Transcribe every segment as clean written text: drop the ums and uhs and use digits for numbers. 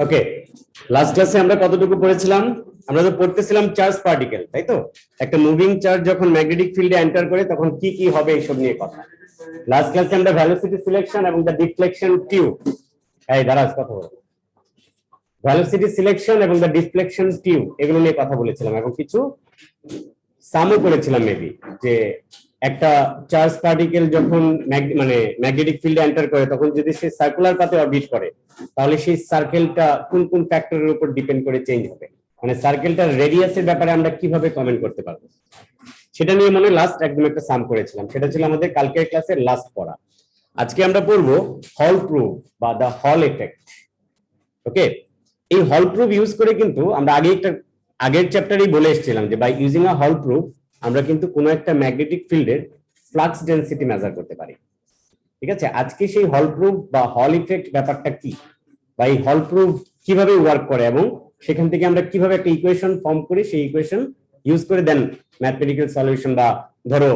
ওকে, last ক্লাসে আমরা কতটুকু পড়েছিলাম? আমরা তো পড়তেছিলাম চার্জ পার্টিকেল, তাই তো? একটা মুভিং চার্জ যখন ম্যাগনেটিক ফিল্ডে এন্টার করে তখন কি কি হবে এইসব নিয়ে কথা। লাস্ট ক্লাসে আমরা ভেলোসিটি সিলেকশন এবং দ্য ডিফ্লেকশন টিউব, এই দাঁড়াস কথা বল, ভেলোসিটি সিলেকশন এবং দ্য ডিফ্লেকশন টিউব এগুলো নিয়ে কথা বলেছিলাম এবং কিছু সামও করেছিলাম মেবি, যে একটা চার্জ পার্টিকেল যখন মানে ম্যাগনেটিক ফিল্ডে এন্টার করে তখন যদি সে সার্কুলার পাথে অরবিট করে তাহলে সেই সার্কেলটা কোন কোন ফ্যাক্টরের উপর ডিপেন্ড করে চেঞ্জ হবে, মানে সার্কেলটার রেডিয়াসের ব্যাপারে আমরা কিভাবে কমেন্ট করতে পারবো সেটা নিয়ে মনে লাস্ট একদম একটা সাম করেছিলাম। সেটা ছিল আমাদের কালকের ক্লাসের লাস্ট পড়া। আজকে আমরা পড়বো হল প্রুফ বা দ্য হল এফেক্ট। ওকে, এই হল প্রুফ ইউজ করে কিন্তু আমরা আগের চ্যাপ্টারেই বলে এসেছিলাম যে বাই ইউজিং আ হল প্রুফ আমরা কিন্তু কোনো একটা ম্যাগনেটিক ফিল্ডের ফ্লাক্স ডেনসিটি মেজার করতে পারি। ঠিক আছে, আজকে সেই হল প্রুফ বা হল ইফেক্ট ব্যাপারটা কি, বা এই হল প্রুফ কিভাবে ওয়ার্ক করে এবং সেখান থেকে আমরা কিভাবে একটা ইকুয়েশন ফর্ম করি, সেই ইকুয়েশন ইউজ করে দেন ম্যাথমেটিক্যাল সলিউশন বা ধরো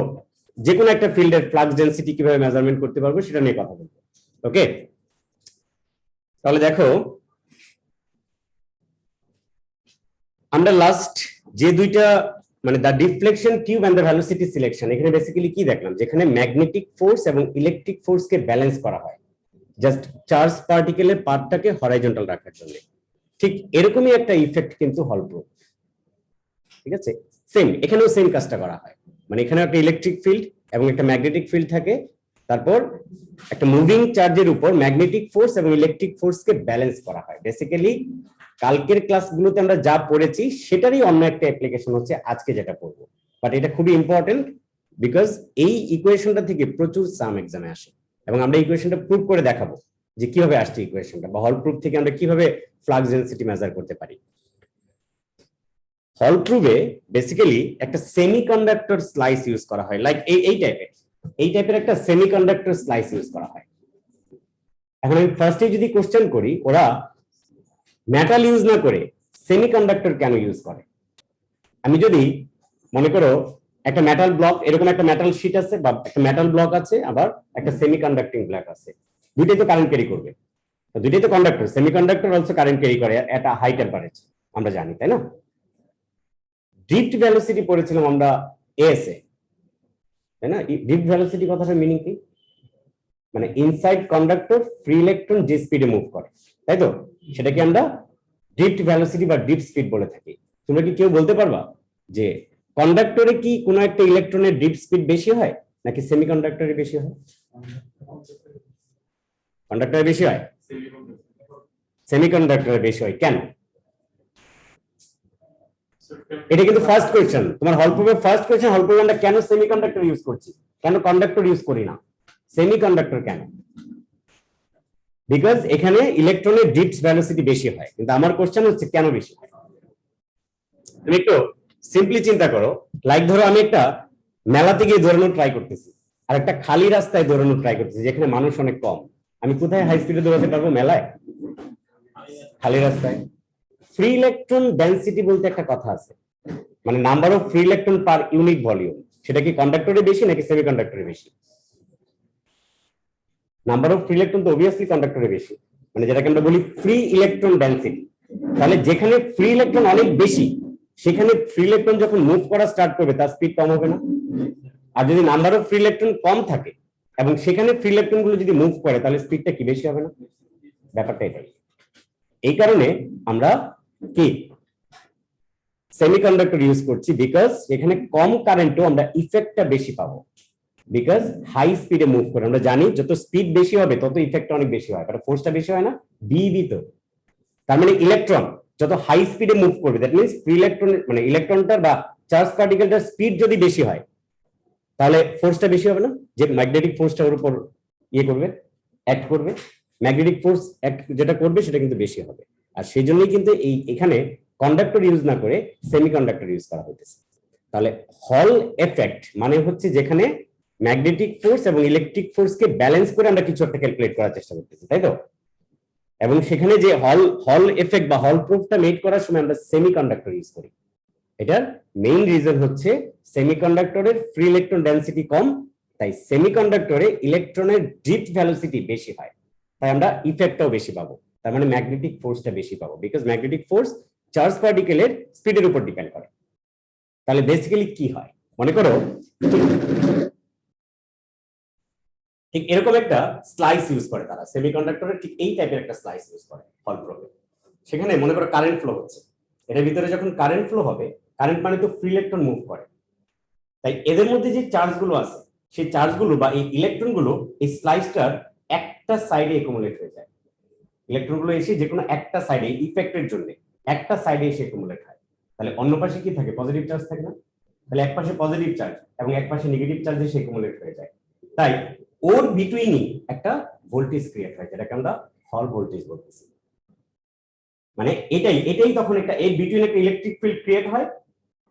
যে কোনো একটা ফিল্ডের ফ্লাক্স ডেনসিটি কিভাবে মেজারমেন্ট করতে পারবো সেটা নিয়ে কথা বলবো। ওকে, তাহলে দেখো আমরা লাস্ট যে দুইটা মানে the deflection tube and the velocity selection, এখানে বেসিক্যালি কি দেখলাম, যেখানে ম্যাগনেটিক ফোর্স এবং ইলেকট্রিক ফোর্সকে ব্যালেন্স করা হয় জাস্ট চার্জ পার্টিকেলের পার্টটাকে হরাইজন্টাল রাখার জন্য। ঠিক এরকমই একটা ইফেক্ট কিন্তু হল প্রুফ। ঠিক আছে, সেম এখানেও সেম কাজটা করা হয়, মানে এখানে একটা ইলেকট্রিক ফিল্ড এবং একটা ম্যাগনেটিক ফিল্ড থাকে, তারপর একটা মুভিং চার্জের উপর ম্যাগনেটিক ফোর্স এবং ইলেকট্রিক ফোর্সকে ব্যালেন্স করা হয়। বেসিক্যালি কালকের ক্লাসগুলোতে আমরা যা পড়েছি সেটারই অন্য একটা অ্যাপ্লিকেশন হচ্ছে আজকে যেটা পড়বো, বাট এটা খুবই ইম্পর্টেন্ট বিকজ এই ইকুয়েশনটা থেকে প্রচুর সাম এক্সামে আসে এবং আমরা ইকুয়েশনটা প্রুভ করে দেখাবো যে কিভাবে আসছে ইকুয়েশনটা, বা হল প্রুফ থেকে আমরা কিভাবে ফ্লাক্স ডেনসিটি মেজার করতে পারি। হল প্রুফে বেসিক্যালি একটা সেমিকন্ডাক্টর স্লাইস ইউজ করা হয়, লাইক এই টাইপের একটা সেমিকন্ডাক্টর স্লাইস ইউজ করা হয়। এখন আমি ফার্স্টে যদি কোশ্চেন করি, ওরা মেটাল ইউজ না করে সেমিকন্ডাক্টর কেন ইউজ করে? আমি যদি মনে করো একটা মেটাল ব্লক, এরকম একটা মেটাল শিট আছে বা একটা মেটাল ব্লক আছে, আবার একটা সেমিকন্ডাক্টিং ব্লক আছে, দুইটাই তো কারেন্ট ক্যারি করবে, দুইটাই তো conductor. Semiconductor also current carry করে এট আ হাই টেম্পারেচার, আমরা জানি তাই না? ড্রিফট ভেলোসিটি পড়েছিলাম আমরা এএসএ, তাই না? ড্রিফট ভেলোসিটি কথাটার মিনিং কি? মানে ইনসাইড কন্ডাক্টর ফ্রি ইলেকট্রন যে স্পিডে মুভ করে, তাই তো? সেটাকে আমরা ড্রিফট ভেলোসিটি বা ড্রিফট স্পিড বলে থাকি। তোমরা কি কেউ বলতে পারবা যে কন্ডাক্টরে কি কোনো একটা ইলেকট্রনের ড্রিফট স্পিড বেশি হয় নাকি সেমিকন্ডাক্টরে বেশি হয়? কন্ডাক্টরে বেশি হয়, সেমিকন্ডাক্টরে বেশি হয়। কেন? এটা কিন্তু ফার্স্ট কোয়েশ্চেন, তোমার হল প্রুফের ফার্স্ট কোয়েশ্চেন। হল প্রুফে আমরা কেন সেমিকন্ডাক্টর ইউজ করছি, কেন কন্ডাক্টর ইউজ করি না, সেমিকন্ডাক্টর কেন? বিকজ এখানে ইলেকট্রনের ড্রিফট ভেলোসিটি বেশি হয়। কিন্তু আমার কোশ্চেন হচ্ছে কেন বেশি হয়? তুমি একটু সিম্পলি চিন্তা করো, লাইক ধরো আমি একটা মেলাতে গিয়ে দৌড়ানোর ট্রাই করতেছি আর একটা খালি রাস্তায় দৌড়ানোর ট্রাই করতেছি যেখানে মানুষ অনেক কম। আমি কোথায় হাই স্পিডে দৌড়াতে পারবো? মেলায়, খালি রাস্তায়। ফ্রি ইলেকট্রন ডেনসিটি বলতে একটা কথা আছে, মানে number of free electron per unit volume. সেটা কি কন্ডাক্টরে বেশি নাকি সেমিকন্ডাক্টরে বেশি? নাম্বার অফ ফ্রি ইলেকট্রন তো অবভিয়াসলি কন্ডাক্টরে বেশি, মানে যেটাকে আমরা বলি ফ্রি ইলেকট্রন ডেনসিটি। তাহলে যেখানে ফ্রি ইলেকট্রন অনেক বেশি সেখানে ফ্রি ইলেকট্রন যখন মুভ করা স্টার্ট করবে তার স্পিড কম হবে না? আর যদি নাম্বার অফ ফ্রি ইলেকট্রন কম থাকে এবং সেখানে ফ্রি ইলেকট্রন গুলো যদি মুভ করে তাহলে স্পিডটা কি বেশি হবে না? ব্যাপারটা এটাই। এই কারণে আমরা কি সেমিকন্ডাক্টর ইউজ করছি, বিকজ এখানে কম কারেন্টও আমরা ইফেক্টটা বেশি পাবো, বিকজ হাই স্পিডে মুভ করে। আমরা জানি যত স্পিড বেশি হবে তত ইফেক্টটা অনেক বেশি হয়, কারণ ফোর্সটা বেশি হয় না, বিবি তো। তার মানে ইলেকট্রন যত হাই স্পিডে মুভ করবে, দ্যাট মিন্স ফ্রি ইলেকট্রন মানে ইলেকট্রনটার বা চার্জ পার্টিকেলটার স্পিড যদি বেশি হয় তাহলে ফোর্সটা বেশি হবে না? যে ম্যাগনেটিক ফোর্সটা ওর উপর ইয়ে করবে, অ্যাক্ট করবে, ম্যাগনেটিক ফোর্স যেটা করবে সেটা কিন্তু বেশি হবে। আর সেই জন্যই কিন্তু এখানে কন্ডাক্টর ইউজ না করে সেমিকন্ডাক্টর ইউজ করা হইতেছে। তাহলে হল এফেক্ট মানে হচ্ছে যেখানে ম্যাগনেটিক ফোর্স এবং ইলেকট্রিক ফোর্সকে ব্যালেন্স করে আমরা কিছু একটা ক্যালকুলেট করার চেষ্টা করতেছি, তাই তো? এবং সেখানে যে হল এফেক্ট বা হল প্রুফটা মেড করার সময় আমরা সেমিকন্ডাক্টর ইউজ করি। এটার মেইন রিজন হচ্ছে সেমিকন্ডাক্টরের ফ্রি ইলেকট্রন ডেনসিটি কম তাই সেমিকন্ডাক্টরে ইলেকট্রনের ড্রিফট ভেলোসিটি বেশি হয়, তাই আমরা ইফেক্টটাও বেশি পাবো, তার মানে ম্যাগনেটিক ফোর্সটা বেশি পাবো, বিকজ ম্যাগনেটিক ফোর্স চার্জ পার্টিকেলের স্পিডের উপর ডিপেন্ড করে। তাহলে বেসিক্যালি কি হয়, মনে করো ঠিক এরকম একটা স্লাইস ইউজ করে তারা, সেমিকন্ডাক্টরের ঠিক এই টাইপের একটা স্লাইস ইউজ করে হল প্রোবে। সেখানে মনে করো কারেন্ট ফ্লো হচ্ছে, এর ভিতরে যখন কারেন্ট ফ্লো হবে, কারেন্ট মানে তো ফ্রি ইলেকট্রন মুভ করে, তাই এদের মধ্যে যে চার্জগুলো আছে সেই চার্জগুলো বা এই ইলেকট্রনগুলো এই স্লাইসটার একটা সাইডে একুমুলেট হয়ে যায়। ইলেকট্রনগুলো এসে যে কোনো একটা সাইডে ইফেক্টের জন্য একটা সাইডে এসে একুমুলেট হয়। তাহলে অন্য পাশে কি থাকে, পজিটিভ চার্জ থাকে না? তাহলে এক পাশে পজিটিভ চার্জ এবং এক পাশে নেগেটিভ চার্জ এসে একুমুলেট হয়ে যায়। তাই ওর বিটুইনই একটা ভোল্টেজ ক্রিয়েট হয়, যেটাকে আমরা হল ভোল্টেজ বলতেছি। মানে এটাই তখন একটা এর বিটুইন একটা ইলেকট্রিক ফিল্ড ক্রিয়েট হয়,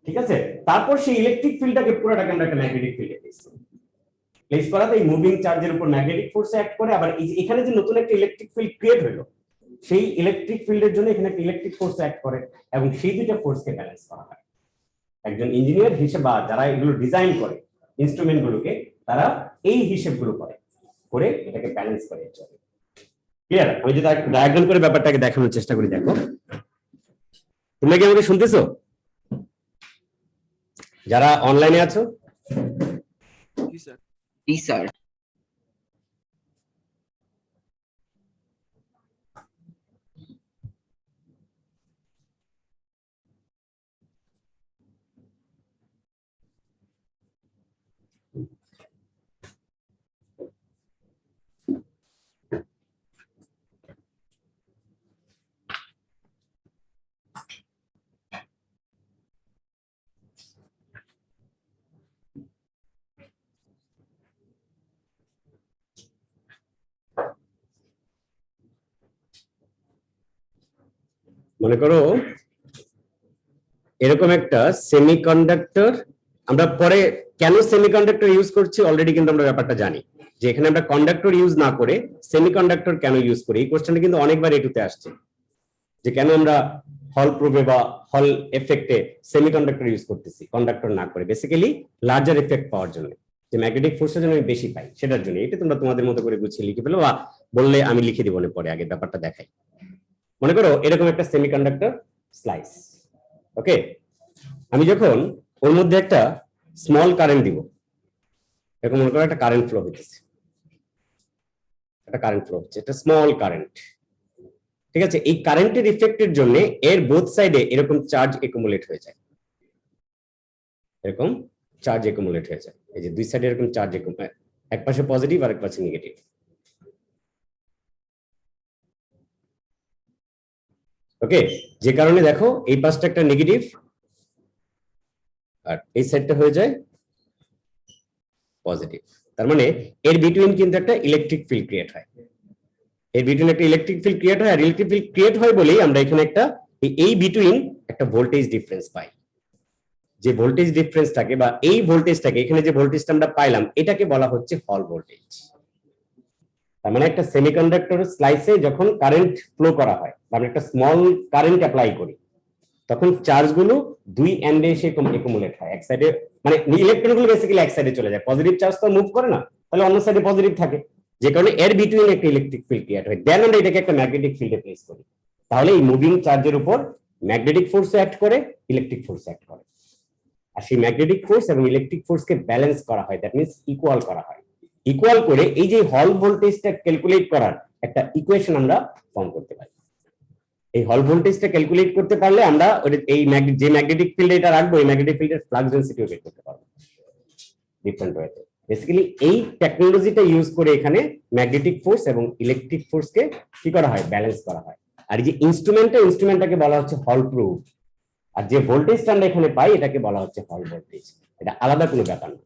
ঠিক আছে? তারপর সেই ইলেকট্রিক ফিল্ডটাকে পুরোটাকে আমরা একটা ম্যাগনেটিক ফিল্ডে প্লেস করাতে এই মুভিং চার্জের উপর ম্যাগনেটিক ফোর্স অ্যাক্ট করে। আবার এই যে এখানে যে নতুন একটা ইলেকট্রিক ফিল্ড ক্রিয়েট হলো, সেই ইলেকট্রিক ফিল্ডের জন্য এখানে একটা ইলেকট্রিক ফোর্স অ্যাক্ট করে এবং সেই দুইটা ফোর্সকে ব্যালেন্স করা হয়। একজন ইঞ্জিনিয়ার হিসেবে বা যারা এগুলো ডিজাইন করে ইনস্ট্রুমেন্ট গুলোকে, তারা এই হিসেবগুলো করে এটাকে ব্যালেন্স করে চলে। ক্লিয়ার? আমি যদি একটু ডায়াগ্রাম করে ব্যাপারটাকে দেখানোর চেষ্টা করি। দেখো, তোমরা কি আমাকে শুনতেছো? যারা অনলাইনে আছো? জি স্যার। মনে করো এরকম একটা সেমিকন্ডাক্টর, আমরা পরে কেন সেমিকন্ডাক্টর ইউজ করছি অলরেডি কিন্তু আমরা ব্যাপারটা জানি, যে এখানে আমরা কন্ডাক্টর ইউজ না করে সেমিকন্ডাক্টর কেন ইউজ করি। এই কোশ্চেনটা কিন্তু অনেকবার এটুতে আসছে, যে কেন আমরা হল প্রুফে বা হল এফেক্টে সেমিকন্ডাক্টর ইউজ করতেছি কন্ডাক্টর না করে। বেসিক্যালি লার্জার এফেক্ট পাওয়ার জন্য, যে ম্যাগনেটিক ফোর্সের জন্য আমি বেশি পাই সেটার জন্য। এটা তোমরা তোমাদের মতো করে গুছিয়ে লিখে ফেলো, বা বললে আমি লিখে দিব না পরে, আগে ব্যাপারটা দেখাই। মনে করো এরকম একটা সেমিকন্ডাক্টর স্লাইস, ওকে? আমি যখন ওর মধ্যে একটা স্মল কারেন্ট দিব, এরকম মনে করো একটা কারেন্ট ফ্লো হইতেছে, একটা কারেন্ট ফ্লো হচ্ছে, একটা স্মল কারেন্ট, ঠিক আছে? এই কারেন্টের ইফেক্টের জন্য এর বোথ সাইডে এরকম চার্জ একুমুলেট হয়ে যায়, এরকম চার্জ একুমুলেট হয়ে যায়। এই যে দুই সাইডে এরকম চার্জ একুমুলেট, এক পাশে পজিটিভ আর এক পাশে নেগেটিভ। ওকে, যে কারণে দেখো এই পাশটা একটা নেগেটিভ আর এই সাইডটা হয়ে যায় পজিটিভ। তার মানে এর বিটুইন কিন্তু একটা ইলেকট্রিক ফিল্ড ক্রিয়েট হয়, এর বিটুইন একটা ইলেকট্রিক ফিল্ড ক্রিয়েট হয়। আর ইলেকট্রিক ফিল্ড ক্রিয়েট হয় বলেই আমরা এখানে একটা এই বিটুইন একটা ভোল্টেজ ডিফারেন্স পাই। যে ভোল্টেজ ডিফারেন্স থাকে বা এই ভোল্টেজটাকে, এখানে যে ভোল্টেজটা আমরা পাইলাম, এটাকে বলা হচ্ছে হল ভোল্টেজ। তার মানে একটা সেমিকন্ডাক্টর স্লাইসে যখন কারেন্ট ফ্লো করা হয় বা আমরা একটা স্মল কারেন্ট অ্যাপ্লাই করি, তখন চার্জগুলো দুই এন্ডে এসে একুমুলেট হয়। এক সাইডে মানে ইলেকট্রনগুলো বেসিক্যালি এক সাইডে চলে যায়, পজিটিভ চার্জ তো মুভ করে না, তাহলে অন্য সাইডে পজিটিভ থাকে, যে কারণে এর বিটুইন একটা ইলেকট্রিক ফিল্ড ক্রিয়েট হয়। দেন আমরা এটাকে একটা ম্যাগনেটিক ফিল্ডে প্লেস করি, তাহলে এই মুভিং চার্জের উপর ম্যাগনেটিক ফোর্স অ্যাক্ট করে, ইলেকট্রিক ফোর্স অ্যাক্ট করে। আর সেই ম্যাগনেটিক ফোর্স এবং ইলেকট্রিক ফোর্সকে ব্যালেন্স করা হয়, দ্যাট মিন্স ইকুয়াল করা হয়। ইকুয়াল করে এই যে হল ভোল্টেজটা ক্যালকুলেট করার একটা ইকুয়েশন আমরা ফর্ম করতে পারি। এই হল ভোল্টেজটা ক্যালকুলেট করতে পারলে আমরা এই যে ম্যাগনেটিক ফিল্ড এটা রাখবো, এই ম্যাগনেটিক ফিল্ডের ফ্লাক্স ডেনসিটিও বের করতে পারবো ডিফারেন্ট ওয়েতে। বেসিক্যালি এই টেকনোলজিটা ইউজ করে এখানে ম্যাগনেটিক ফোর্স এবং ইলেকট্রিক ফোর্সকে কি করা হয়, ব্যালেন্স করা হয়। আর এই যে ইনস্ট্রুমেন্টটাকে বলা হচ্ছে হল প্রুফ, আর যে ভোল্টেজটা আমরা এখানে পাই এটাকে বলা হচ্ছে হল ভোল্টেজ। এটা আলাদা কোনো ব্যাপার না,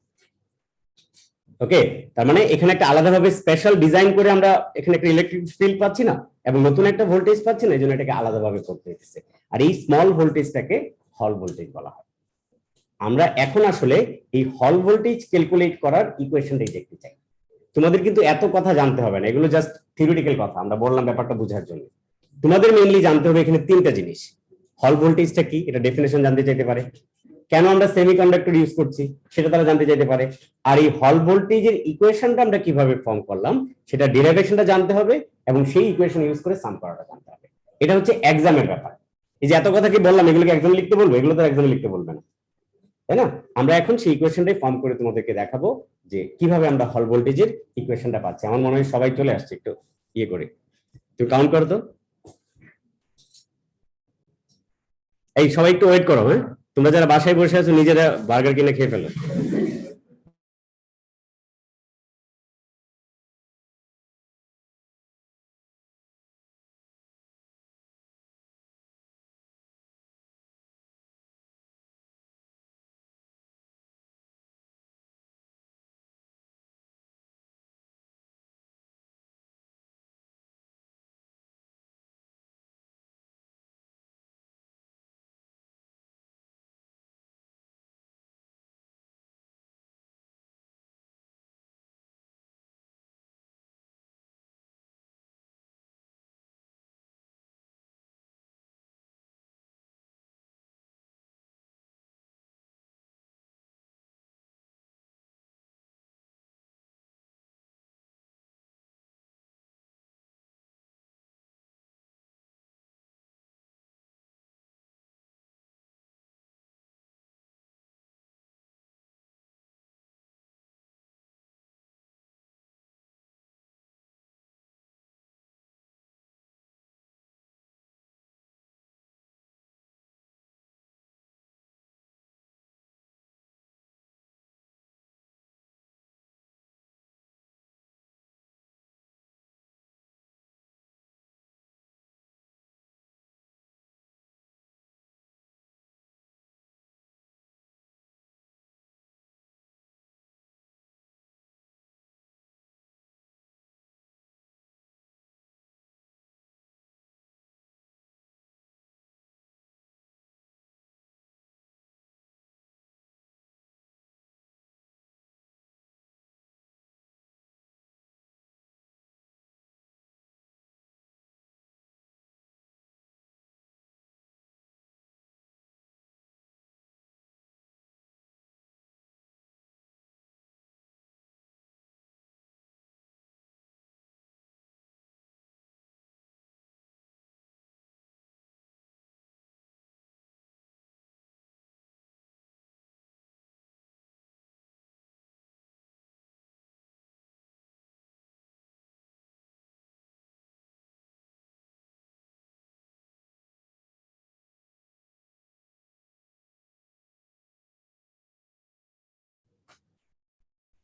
ওকে? তার মানে এখানে একটা আলাদাভাবে স্পেশাল ডিজাইন করে আমরা এখানে একটা ইলেকট্রিক ফিল্ড পাচ্ছি না এবং নতুন একটা ভোল্টেজ পাচ্ছি না, এই জন্য এটাকে আলাদাভাবে করতে হচ্ছে। আর এই স্মল ভোল্টেজটাকে হল ভোল্টেজ বলা হয়। আমরা এখন আসলে এই হল ভোল্টেজ ক্যালকুলেট করার ইকুয়েশনটাই দেখতে চাই। তোমাদের কিন্তু এত কথা জানতে হবে না, এগুলো জাস্ট থিওরিটিক্যাল কথা, আমরা বললাম ব্যাপারটা বোঝার জন্য। তোমাদের মেইনলি জানতে হবে এখানে তিনটা জিনিস। হল ভোল্টেজটা কি, এটা ডেফিনেশন জানতে চাইতে পারে, কেন আমরা সেমিকন্ডাক্টর ইউজ করছি সেটা তারা জানতে চাইতে পারে। আর এই হল ভোল্টেজের ইকুয়েশনটা আমরা কিভাবে ফর্ম করলাম সেটা ডেরিভেশনটা জানতে হবে, এবং সেই ইকুয়েশন ইউজ করে সাম করাটা জানতে হবে। এটা হচ্ছে এক্সামের ব্যাপার। এই যে এত কথা কি বললাম, এগুলোকে একজন লিখতে বলবো? এগুলো তো একজন লিখতে বলবে না, তাই না? আমরা এখন সেই ইকুয়েশনটাই ফর্ম করে তোমাদেরকে দেখাবো যে কিভাবে আমরা হল ভোল্টেজের ইকুয়েশনটা পাচ্ছি। আমার মনে হয় সবাই চলে আসছে, একটু ইয়ে করে তুমি কাউন্ট করো তো। এই সবাই একটু ওয়েট করো, হ্যাঁ? তোমরা যারা বাসায় বসে আছো নিজেরা বার্গার কিনে খেয়ে ফেলো।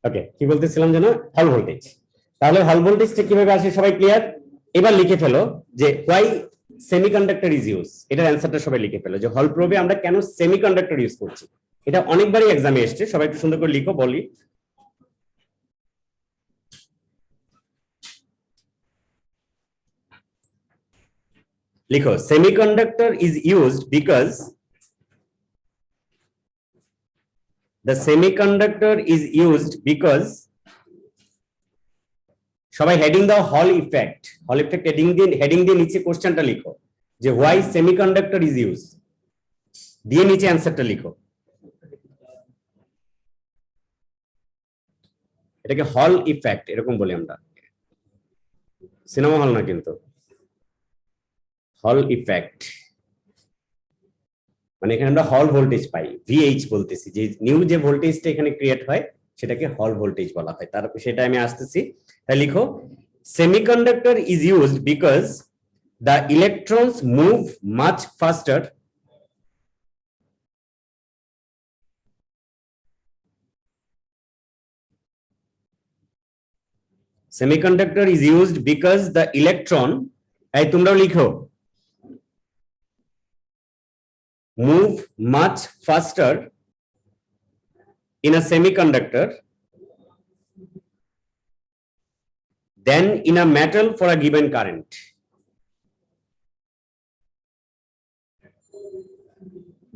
ওকে, কি বলতেছিলাম যেন? হল ভোল্টেজ। তাহলে হল ভোল্টেজটা কিভাবে আসে সবাই ক্লিয়ার? এবার লিখে ফেলো যে হোয়াই সেমিকন্ডাক্টর ইজ ইউজ। এটার অ্যান্সারটা সবাই লিখে ফেলো যে হল প্রোবে আমরা কেন সেমিকন্ডাক্টর ইউজ করছি। এটা অনেকবারই এক্সামে এসছে, সবাই একটু সুন্দর করে লিখো, বলি। লিখো, semiconductor is used because the semiconductor is used because, সবাই হেডিং দাও হল ইফেক্ট। হল ইফেক্ট হেডিং দিয়ে নিচে কোশ্চেনটা লিখো যে হোয়াই সেমিকন্ডাক্টর ইজ ইউজ, দিয়ে নিচে অ্যান্সারটা লিখো। এটাকে হল ইফেক্ট এরকম বলি আমরা, সিনেমা হল না কিন্তু, হল ইফেক্ট। মানে এখানে আমরা হল ভোল্টেজ পাই, ভিএইচ বলতেছি, যে নিউ যে ভোল্টেজটা এখানে ক্রিয়েট হয় সেটাকে হল ভোল্টেজ বলা হয়। তারপর সেটা আমি আসতেছি। তাই লিখো, semiconductor is used because the electrons move much ফাস্টার semiconductor is used because the electron, এই তোমরাও লিখো, move much faster in a semiconductor than in a metal for a given current.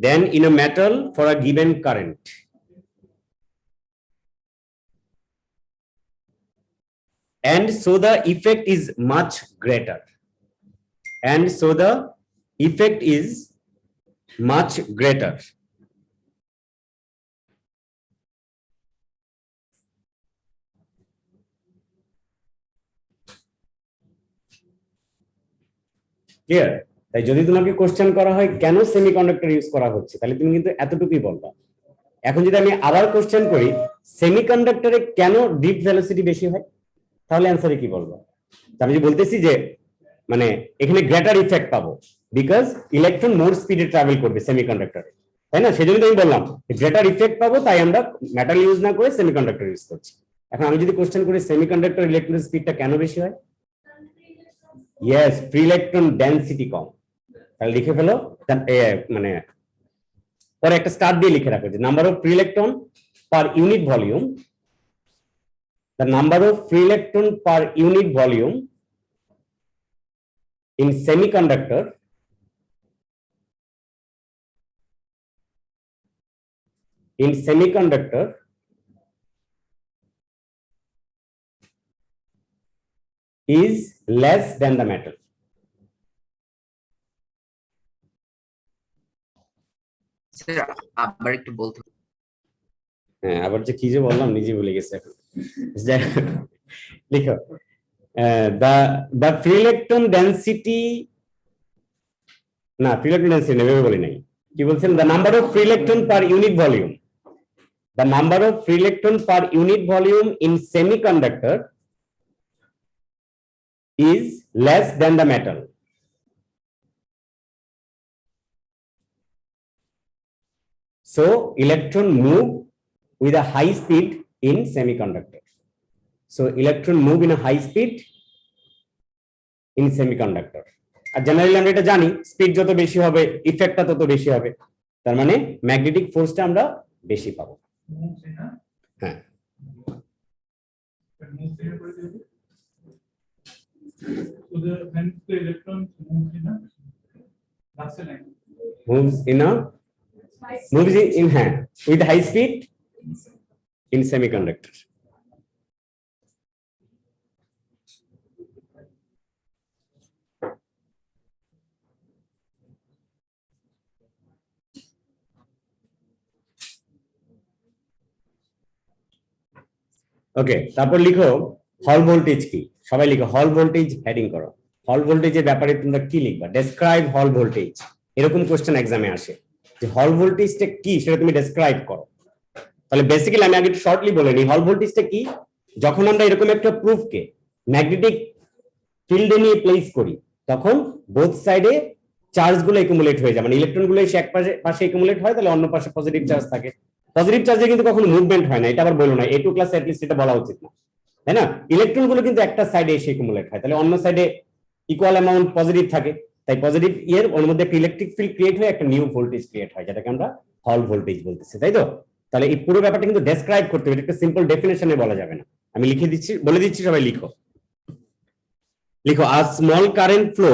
Than in a metal for a given current. And so the effect is much greater. And so the effect is much greater. Clear? তাই যদি তোমাকে question করা হয় কেন semiconductor use করা হচ্ছে, তাহলে তুমি কিন্তু এতটুকুই বলবা। এখন যদি আমি আবার কোশ্চেন করি সেমিকন্ডাক্টরে কেন ড্রিফট ভেলোসিটি বেশি হয়, তাহলে অ্যান্সারে কি বলবো? আমি যে বলতেছি যে মানে এখানে গ্রেটার ইফেক্ট পাবো বিকজ ইলেকট্রন মোর স্পিডে ট্রাভেল করবে সেমিকন্ডাক্টরে, তাই না? সেজন্য আমি বললাম গ্রেটার ইফেক্ট পাবো, তাই আমরা মেটাল ইউজ না করে সেমিকন্ডাক্টর ইউজ করছি। এখন আমি যদি কোশ্চেন করি সেমিকন্ডাক্টর ইলেকট্রন স্পিডটা কেন বেশি হয়, ইয়েস, ফ্রি ইলেকট্রন ডেনসিটি কম। তাহলে লিখে ফেলো, মানে পরে একটা স্টার দিয়ে লিখে রাখো যে number of free electron per unit volume, the number of free electron per unit volume in semiconductor is less than the metal. Sir আবার একটু বলতে। হ্যাঁ, আবার যে কি যে বললাম নিজে ভুলে গেছি এখন। লিখো the free electron density, না free electron density নেবে বলি নাই, কি বলছেন? the number of free electron per unit volume, the number of free electron per unit volume in semiconductor is less than the metal. So electron move with a high speed in semiconductor. So electron move in a high speed in semiconductor. আর generally আমরা এটা জানি speed যত বেশি হবে ইফেক্টটা তত বেশি হবে, তার মানে ম্যাগনেটিক ফোর্সটা আমরা বেশি পাবো। হ্যাঁ, So hence the electrons move in a moves in with high speed in semiconductor. ওকে, তারপর লিখো হল ভোল্টেজ কি, সবাই লিখো হল ভোল্টেজ, হেডিং করো। হল ভোল্টেজের ব্যাপারে তোমরা কি লিখবা? ডেসক্রাইব হল ভোল্টেজ, এরকম কোশ্চেন এক্সামে আসে যে হল ভোল্টেজটা কি সেটা তুমি ডেসক্রাইব করো। তাহলে বেসিক্যালি আমি আগে একটু শর্টলি বলে নিই হল ভোল্টেজটা কি। যখন আমরা এরকম একটা প্রুফকে ম্যাগনেটিক ফিল্ডে নিয়ে প্লেস করি তখন বোথ সাইডে চার্জ গুলো একুমুলেট হয়ে যায়, মানে ইলেকট্রন গুলো এসে এক পাশে একুমুলেট হয়, তাহলে অন্য পাশে পজিটিভ চার্জ থাকে। পজিটিভ চার্জে কিন্তু কখনো মুভমেন্ট হয় না, এটা আবার বলো না, A2 ক্লাসে অ্যাটলিস্ট এটা বলা উচিত না, তাই না? ইলেকট্রন গুলো কিন্তু একটা সাইডে এসে একুমুলেট হয়, তাহলে অন্য সাইডে ইকুয়াল অ্যামাউন্ট পজিটিভ থাকে, তাই পজিটিভ এর ওর মধ্যে একটা ইলেকট্রিক ফিল্ড ক্রিয়েট হয়ে একটা নিউ ভোল্টেজ ক্রিয়েট হয়, যেটাকে আমরা হল ভোল্টেজ বলতেছি, তাই তো? তাহলে এই পুরো ব্যাপারটা কিন্তু ডেসক্রাইব করতে হবে, এটা একটা সিম্পল ডেফিনেশনে বলা যাবে না। আমি লিখে দিচ্ছি, বলে দিচ্ছি, সবাই লিখো। লিখো আ স্মল কারেন্ট ফ্লো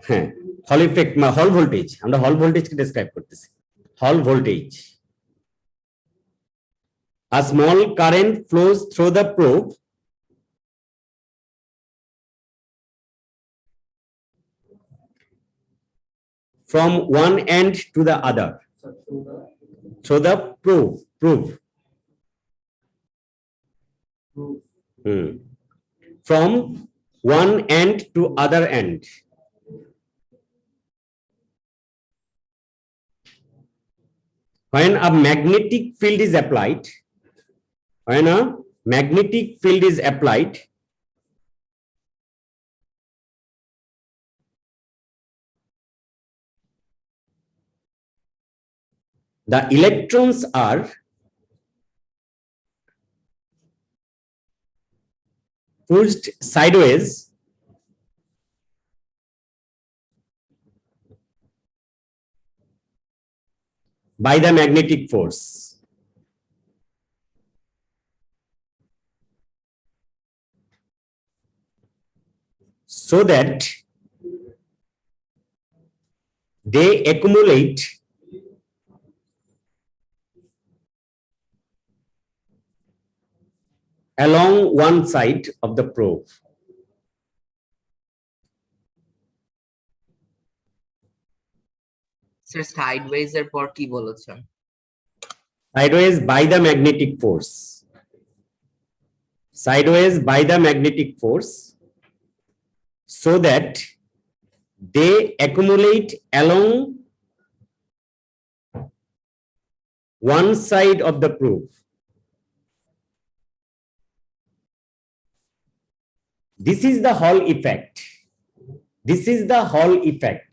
হ্যাঁ, হল ইফেক্ট হল ভোল্টেজ, আমরা হল ভোল্টেজকে ডেসক্রাইব করতেছি। হল voltage, a small current flows through the probe from one end to the other, through the probe from one end to other end. When a magnetic field is applied, the electrons are pushed sideways by the magnetic force. So that they accumulate along one side of the probe. Sir sideways এর পর কি বলেছেন? Sideways by the magnetic force. sideways by the magnetic force so that they accumulate along one side of the proof. This is the Hall effect. This is the Hall effect.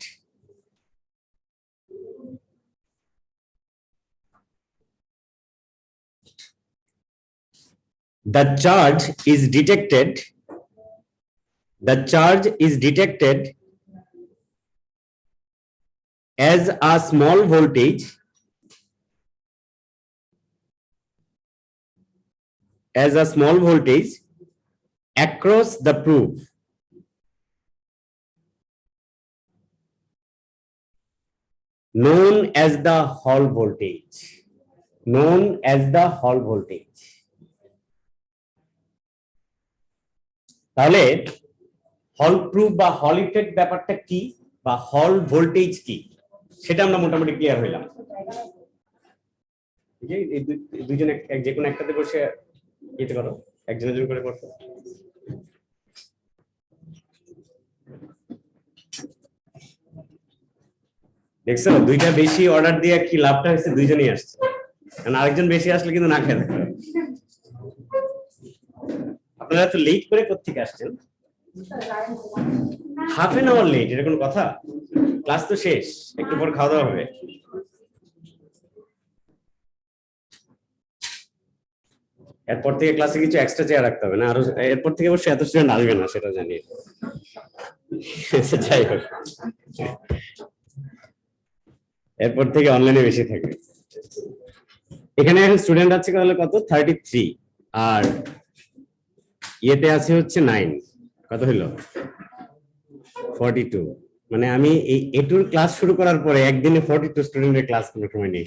The charge is detected. The charge is detected as a small voltage across the proof. Known as the Hall voltage. Known as the Hall voltage. তাহলে হল proof বা হল effect ব্যাপারটা কি বা হল voltage কি সেটা আমরা মোটামুটি ক্লিয়ার হইলাম। দুইজনে যে কোনো একটাতে বসে ইতে করো, একজনের করে করতে। দেখছো দুইটা বেশি অর্ডার দিয়ে কি লাভটা হয়েছে, দুইজনই আসছে, কারণ আরেকজন বেশি আসলে কিন্তু না খেয়ে থাকবে। আপনারা তো লেট করে কোত্থেকে আসছেন? হাফ এন আওয়ার লেট, এটা কোনো কথা? ক্লাস তো শেষ, একটু পর খাওয়া দাওয়া হবে। এরপর থেকে ক্লাসে কিছু এক্সট্রা চেয়ার রাখতে হবে না, আরো এরপর থেকে অবশ্যই এত স্টুডেন্ট আসবে না, সেটা জানি। যাই হোক, এরপর থেকে অনলাইনে বেশি থাকবে। এখানে স্টুডেন্ট আছে তাহলে কত? 33, আর ইয়েতে আছে হচ্ছে 9, কত হইলো? 42। মানে আমি এই এটুর ক্লাস শুরু করার পরে একদিনে 42 স্টুডেন্টের ক্লাস কোনো সময় নেই।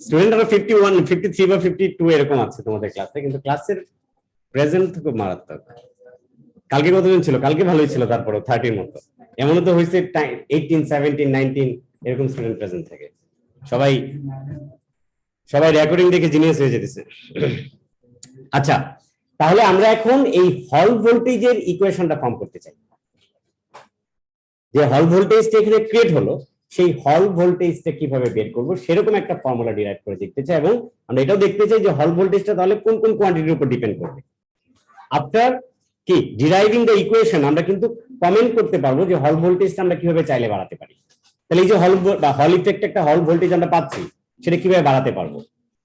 স্টুডেন্ট আরো 51, 53 বা 52 এরকম আছে তোমাদের ক্লাসে, কিন্তু ক্লাসের প্রেজেন্ট খুব মারাত্মক। কালকে কতজন ছিল? কালকে ভালোই ছিল, তারপরে 30 এর মতো। এমনও তো হয়েছে 18, 17, 19 এরকম স্টুডেন্ট প্রেজেন্ট থাকে। সবাই রেকর্ডিং দেখে জিনিয়াস হয়ে যেতেছে। আচ্ছা, তাহলে আমরা এখন এই হল ভোল্টেজের ইকুয়েশনটা ফর্ম করতে চাই। যে হল ভোল্টেজটা এখানে ক্রিয়েট হলো, সেই হল ভোল্টেজটা কিভাবে বের করব সেরকম একটা ফর্মুলা ডিরাইভ করে দেখতে চাই, এবং আমরা এটাও দেখতে চাই যে হল ভোল্টেজটা তাহলে কোন কোন কোয়ান্টিটির উপর ডিপেন্ড করবে। আফটার কি ডিরাইভিং দ্য ইকুয়েশন আমরা কিন্তু কমেন্ট করতে পারবো যে হল ভোল্টেজটা আমরা কিভাবে চাইলে বাড়াতে পারি। তাহলে এই যে হল ইফেক্ট একটা হল ভোল্টেজ আমরা পাচ্ছি, সেটা কিভাবে বাড়াতে পারবো,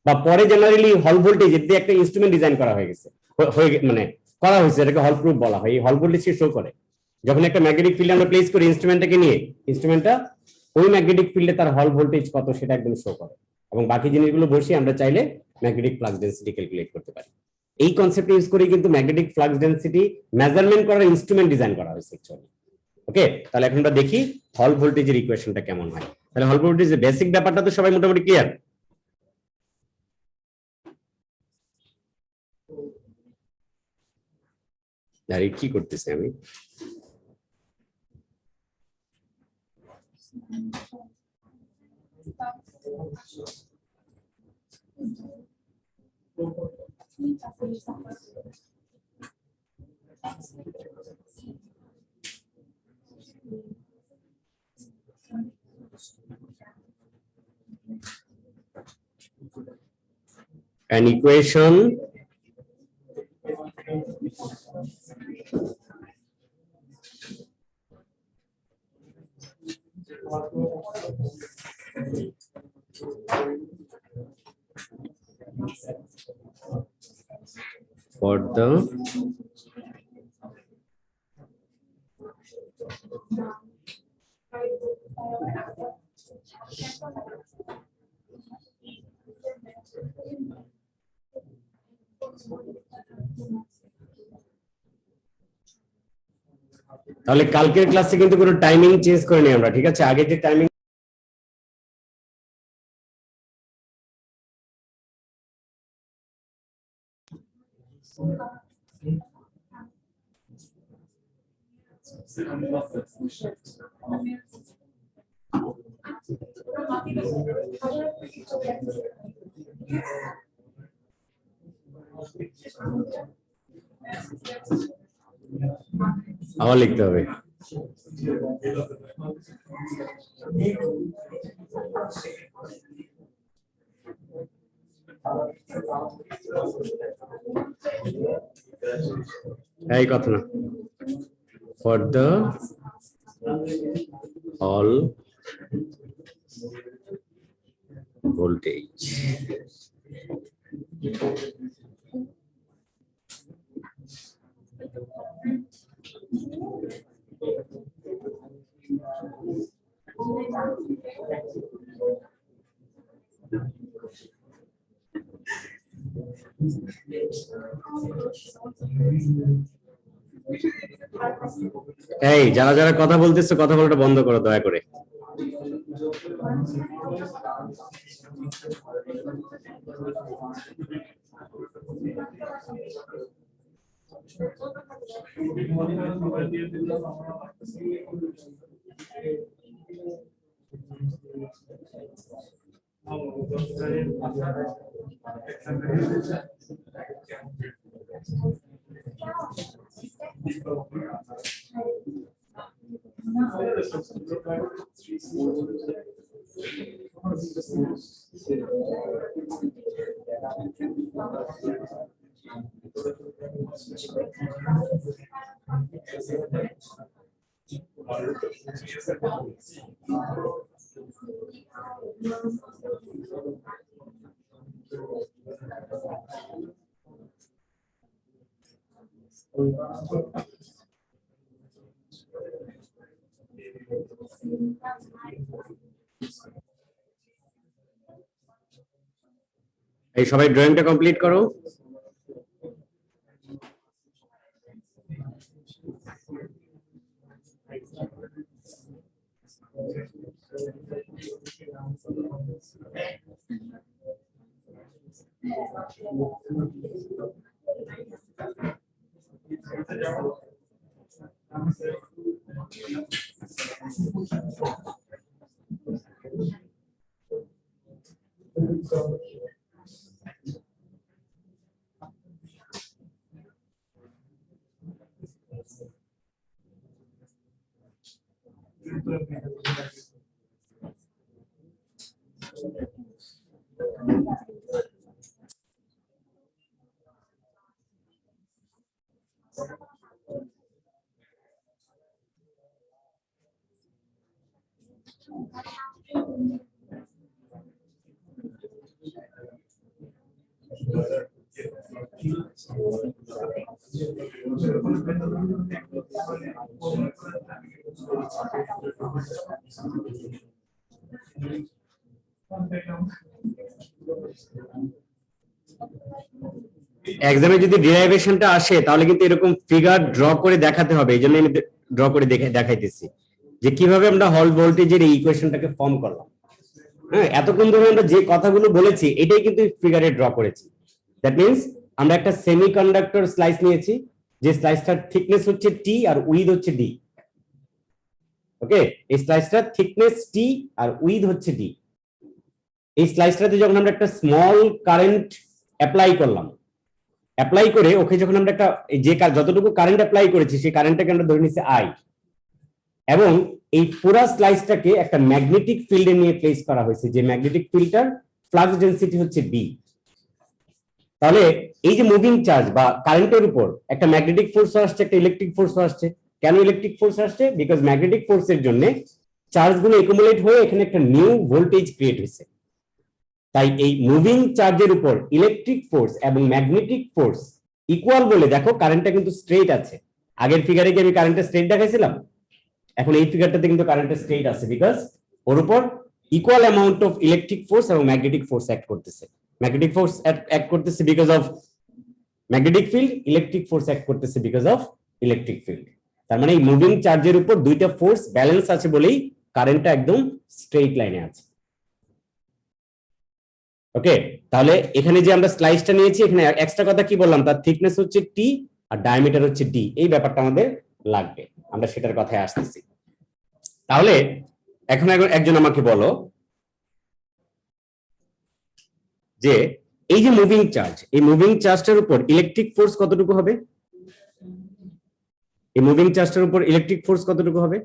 বা পরে জেনারেলি হল ভোল্টেজ দিয়ে একটা ইনস্ট্রুমেন্ট ডিজাইন করা হয়েছে, মানে করা হয়েছে, এটাকে হল প্রুফ বলা হয়। এই হল ভোল্টেজকে শো করে যখন একটা ম্যাগনেটিক ফিল্ড আমরা প্লেস করি ইনস্ট্রুমেন্টটাকে নিয়ে, ইনস্ট্রুমেন্টটা ওই ম্যাগনেটিক ফিল্ডে তার হল ভোল্টেজ কত সেটা একদম শো করে, এবং বাকি জিনিসগুলো বসিয়ে আমরা চাইলে ম্যাগনেটিক ফ্লাক্স ডেনসিটি ক্যালকুলেট করতে পারি। এই কনসেপ্ট ইউজ করে কিন্তু ম্যাগনেটিক ফ্লাক্স ডেনসিটি মেজারমেন্ট করার ইনস্ট্রুমেন্ট ডিজাইন করা হয়েছে অ্যাকচুয়ালি। ওকে, তাহলে এখন আমরা দেখি হল ভোল্টেজের ইকুয়েশনটা কেমন হয়। তাহলে হল ভোল্টেজের বেসিক ব্যাপারটা তো সবাই মোটামুটি ক্লিয়ার। আর কি করতেছি আমি? An equation for the তাহলে কালকের ক্লাসে কিন্তু কোনো টাইমিং চেঞ্জ করিনি আমরা, ঠিক আছে? আগে যে টাইমিং আবার লিখতে হবে। এই কথা না, for the all voltage এই যারা যারা কথা বলতেছে কথা বলাটা বন্ধ করো দয়া করে। এই সবাই ড্রয়িংটা কমপ্লিট করো। এক্সামে যদি ডেরিভেশনটা আসে তাহলে কিন্তু এরকম ফিগার ড্র করে দেখাতে হবে, এই জন্য আমি ড্র করে দেখাইতেছি যে কিভাবে আমরা হল ভোল্টেজের এই ইকুয়েশনটাকে ফর্ম করলাম। হ্যাঁ, এতক্ষণ ধরে আমরা যে কথাগুলো বলেছি এটাই কিন্তু ফিগারে ড্র করেছি। দ্যাট মিন্স আমরা একটা সেমিকন্ডাক্টর স্লাইস নিয়েছি, যে স্লাইসটার থিকনেস হচ্ছে টি আর উইথ হচ্ছে ডি। ওকে, এই স্লাইসটার থিকনেস টি আর উইথ হচ্ছে ডি। এই স্লাইসটাতে যখন আমরা একটা স্মল কারেন্ট অ্যাপ্লাই করলাম, অ্যাপ্লাই করে ওকে যখন আমরা একটা যে যতটুকু কারেন্ট অ্যাপ্লাই করেছি সেই কারেন্টটাকে আমরা ধরে নিচ্ছি আই, এবং এই পুরো স্লাইসটাকে একটা ম্যাগনেটিক ফিল্ডে নিয়ে প্লেস করা হয়েছে, যে ম্যাগনেটিক ফিল্ডটার ফ্লাক্স ডেনসিটি হচ্ছে বি। তাহলে এই যে মুভিং চার্জ বা কারেন্টের উপর একটা ম্যাগনেটিক ফোর্স আসছে, একটা ইলেকট্রিক ফোর্স আসছে। কেন ইলেকট্রিক ফোর্স আসছে? বিকজ ম্যাগনেটিক ফোর্সের জন্য চার্জগুলো একুমুলেট হয়ে এখানে একটা নিউ ভোল্টেজ ক্রিয়েট হয়েছে। তাই এই মুভিং চার্জের উপর ইলেকট্রিক ফোর্স এবং ম্যাগনেটিক ফোর্স ইকুয়াল বলে দেখো কারেন্টটা কিন্তু স্ট্রেট আছে। আগের ফিগারে কি আমি কারেন্টটা স্ট্রেট দেখাইছিলাম? এখন এই ফিগারটাতে কিন্তু কারেন্টটা স্ট্রেট আছে, বিকজ ওর উপর equal amount of electric force এবং ম্যাগনেটিক ফোর্স অ্যাক্ট করতেছে। ম্যাগনেটিক ফোর্স অ্যাক্ট করতেছে because of magnetic field, electric force act করতেছে বিকজ অফ ইলেকট্রিক ফিল্ড। তার মানে এই মুভিং চার্জের উপর দুইটা ফোর্স ব্যালেন্স আছে বলেই কারেন্টটা একদম স্ট্রেট লাইনে আছে। ওকে, তাহলে এখানে যে আমরা স্লাইসটা নিয়েছি, এখানে এক্সট্রা কথা কি বললাম, তার থিকনেস হচ্ছে টি আর ডায়ামিটার হচ্ছে ডি। এই ব্যাপারটা আমাদের লাগবে, আমরা সেটার কথায় আসতেছি। তাহলে এখন একজন আমাকে বলো যে এই যে মুভিং চার্জ, এই মুভিং চার্জটার উপর ইলেকট্রিক ফোর্স কতটুকু হবে? এই মুভিং চার্জটার উপর ইলেকট্রিক ফোর্স কতটুকু হবে?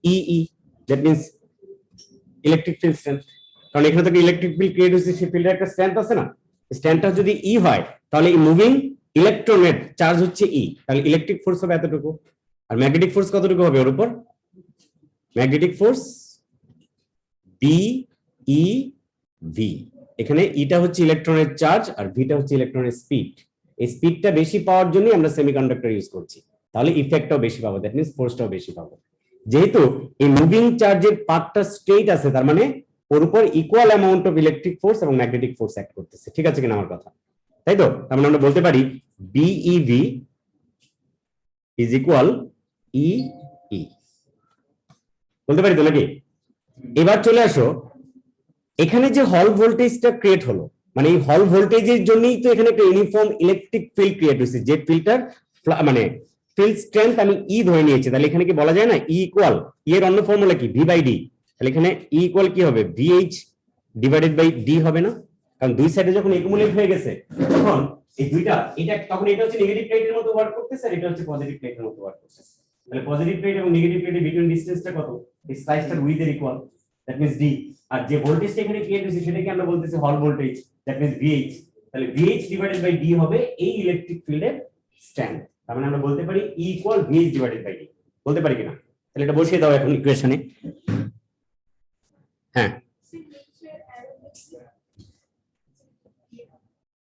EE, that means electric field strength. কারণ এখানে তো ইলেকট্রিক ফিল্ড ক্রিয়েট হয়েছে, সেই ফিল্ডের একটা স্ট্রেংথ আছে না? স্ট্রেংথটা যদি ই হয় তাহলে এই মুভিং ইলেকট্রনের চার্জ হচ্ছে ই, তাহলে ইলেকট্রিক ফোর্স হবে এতটুকু। আর ম্যাগনেটিক ফোর্স কতটুকু হবে ওর উপর? Magnetic force B E V. এখানে ইটা হচ্ছে ইলেকট্রনের চার্জ আর ভিটা হচ্ছে ইলেকট্রনের স্পিড। এই স্পিডটা বেশি পাওয়ার জন্য আমরা সেমিকন্ডাক্টর ইউজ করছি, তাহলে ইফেক্টটাও বেশি পাবো, দ্যাট মিন্স ফোর্সটাও বেশি পাবো। যেহেতু এই মুভিং চার্জের পার্টটা স্ট্রেট আছে, তার মানে ওর উপর equal amount of electric force এবং ম্যাগনেটিক ফোর্স অ্যাক্ট করতেছে। ঠিক আছে কিনা আমার কথা? তাই তো? তার মানে আমরা বলতে পারি বিইভি ইজ ইকুয়াল ইই, বলতে পারি তো নাকি? এবার চলে আসো, এখানে যে হল ভোল্টেজটা ক্রিয়েট হলো, মানে এই হল ভোল্টেজের জন্যই তো এখানে একটা ইউনিফর্ম ইলেকট্রিক ফিল্ড ক্রিয়েট হয়েছে, যে ফিল্ডটার মানে ফিল্ড স্ট্রেংথ আমি ই ধরে নিয়েছি। তাহলে এখানে কি বলা যায় না ই ইকুয়াল, ই এর অন্য ফর্মুলা কি? V by D. তাহলে এখানে ই ইকুয়াল কি হবে? ভিএইচ ডিভাইডেড বাই ডি হবে না? কারণ দুই সাইডে যখন একুমুলেট হয়ে গেছে তখন এই দুইটা, এটা তখন এটা হচ্ছে নেগেটিভ প্লেটের মতো ওয়ার্ক করতেছে আর এটা হচ্ছে পজিটিভ প্লেটের মতো ওয়ার্ক করতেছে। তাহলে পজিটিভ প্লেট এবং নেগেটিভ প্লেটের বিটুইন ডিসটেন্সটা কত? এই স্লাইসটার উইথ এর ইকুয়াল, দ্যাট মিন্স ডি। আর যে ভোল্টেজটা এখানে ক্রিয়েট হয়েছে সেটাকে আমরা বলতেছি হল ভোল্টেজ, দ্যাট মিন্স ভিএইচ। তাহলে ভিএইচ ডিভাইডেড বাই ডি হবে এই ইলেকট্রিক ফিল্ডের স্ট্রেংথ। তার মানে আমরা বলতে পারি E equal VH divided by D. বলতে পারি কিনা? তাহলে এটা বসিয়ে দাও এখন ইকুয়েশনে। হ্যাঁ,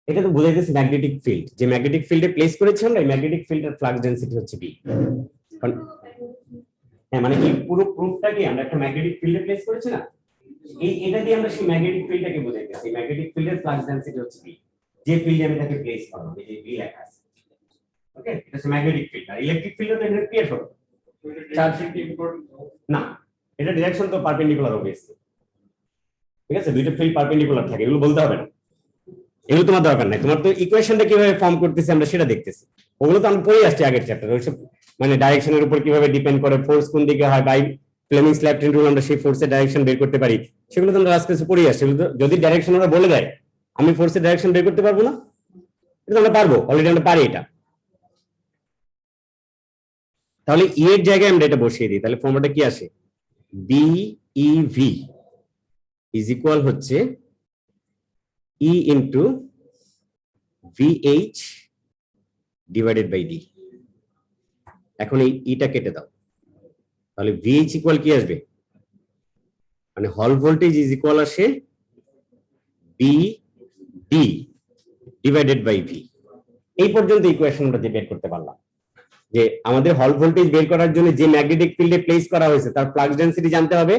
এটা তো বুঝাইতেছে ম্যাগনেটিক ফিল্ড, যে ম্যাগনেটিক ফিল্ডে প্লেস করেছি আমরা, এই ম্যাগনেটিক ফিল্ডের ফ্লাক্স ডেনসিটি হচ্ছে বি। হ্যাঁ, মানে এই পুরো প্রুফটাকে আমরা একটা ম্যাগনেটিক ফিল্ডে প্লেস করেছি না, এই এটা দিয়ে আমরা সেই ম্যাগনেটিক ফিল্ডটাকে বোঝাইতেছি। ম্যাগনেটিক ফিল্ডের ফ্লাক্স ডেনসিটি হচ্ছে বি, যে ফিল্ডে আমি তাকে প্লেস করব, এই যে বি লেখা আছে। ওকে, এটা হচ্ছে ম্যাগনেটিক ফিল্ড। আর ইলেকট্রিক ফিল্ডও তো এখানে ক্রিয়েট হবে চার্জ না, এটা ডিরেকশন তো পারপেন্ডিকুলার অবভিয়াসলি। ঠিক আছে, দুইটা ফিল্ড পারপেন্ডিকুলার থাকে, এগুলো বলতে হবে না, এগুলো তোমার দরকার নাই। তোমার তো ইকুয়েশনটা কিভাবে ফর্ম করতেছি আমরা সেটা দেখতেছি, ওগুলো তো আমি পড়ে আসছি আগের চ্যাপ্টারে। ওইসব মানে ডাইরেকশনের উপর কিভাবে ডিপেন্ড করে, ফোর্স কোন দিকে হয়, বাই ফ্লেমিংস ল্যাপটেন রুল আমরা সেই ফোর্সের ডাইরেকশন বের করতে পারি, সেগুলো তো আমরা আজকে পড়ে আসছি। যদি ডাইরেকশন ওরা বলে দেয়, আমি ফোর্সের ডাইরেকশন বের করতে পারবো না? এটা আমরা পারবো, অলরেডি আমরা পারি এটা। তাহলে ই এর জায়গায় আমরা এটা বসিয়ে দিই, তাহলে ফর্মুলাটা কি আসে? বিইভি ইজ ইকুয়াল হচ্ছে E into VH divided by D. এখন এই ইটা কেটে দাও, তাহলে VH ইকুয়াল কি আসবে? মানে হল ভোল্টেজ ইজ ইকুয়াল আসে BD ডিভাইডেড বাই V। এই পর্যন্ত ইকুয়েশন আমরা বের করতে পারলাম যে আমাদের হল ভোল্টেজ বের করার জন্য যে ম্যাগনেটিক ফিল্ডে প্লেস করা হয়েছে তার ফ্লাক্স ডেনসিটি জানতে হবে,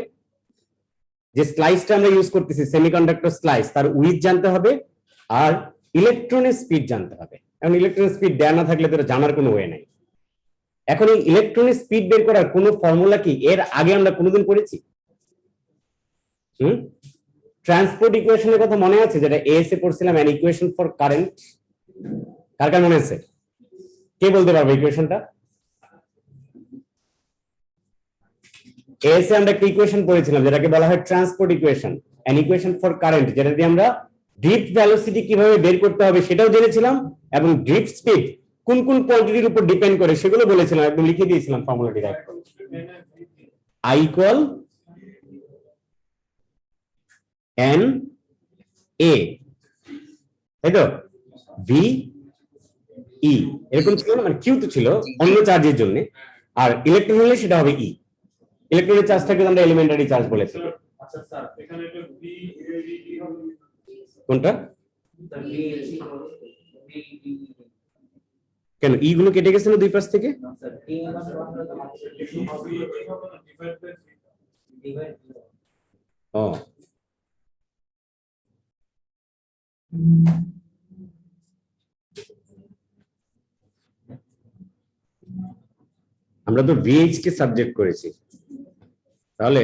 যে স্লাইসটা আমরা ইউজ করতেছি সেমিকন্ডাক্টর স্লাইস, তার উইথ জানতে হবে, আর ইলেকট্রনের স্পিড জানতে হবে। এখন ইলেকট্রনের স্পিড দেয়া না থাকলে তো জানার কোনো ওয়ে নাই। এখন এই ইলেকট্রনের স্পিড বের করার কোনো ফর্মুলা কি এর আগে আমরা কোনোদিন পড়েছি? ট্রান্সপোর্ট ইকুয়েশনের কথা মনে আছে, যেটা এএস এ পড়ছিলাম, অ্যান ইকুয়েশন ফর কারেন্ট। কার কার মনে আছে? কে বলতে পারবে ইকুয়েশনটা? এএস এ আমরা একটা ইকুয়েশন পড়েছিলাম যেটাকে বলা হয় transport equation, an equation for current, যেটা দিয়ে আমরা ড্রিফট ভেলোসিটি কিভাবে বের করতে হবে সেটাও জেনেছিলাম, এবং ড্রিফট স্পিড কোন কোন কোয়ান্টিটির উপর ডিপেন্ড করে সেগুলো বলেছিলাম, একদম লিখে দিয়েছিলাম ফর্মুলাটি রাইট করে। I ইকুয়াল এন এ, তাই তো? ভি ই এরকম ছিল না, মানে কিউ তো ছিল অন্য চার্জের জন্য, আর ইলেকট্রন হলে সেটা হবে ই। ইলেকট্রনের চার্জটাকে আমরা এলিমেন্টারি চার্জ বলে থাকি। আচ্ছা স্যার, এখানে এটা VAVD হবে কোনটা? কেন ই গুলো কেটে গেছে না দুই পাশ থেকে? ও, আমরা তো ভিএইচ কে সাবজেক্ট করেছি, তাহলে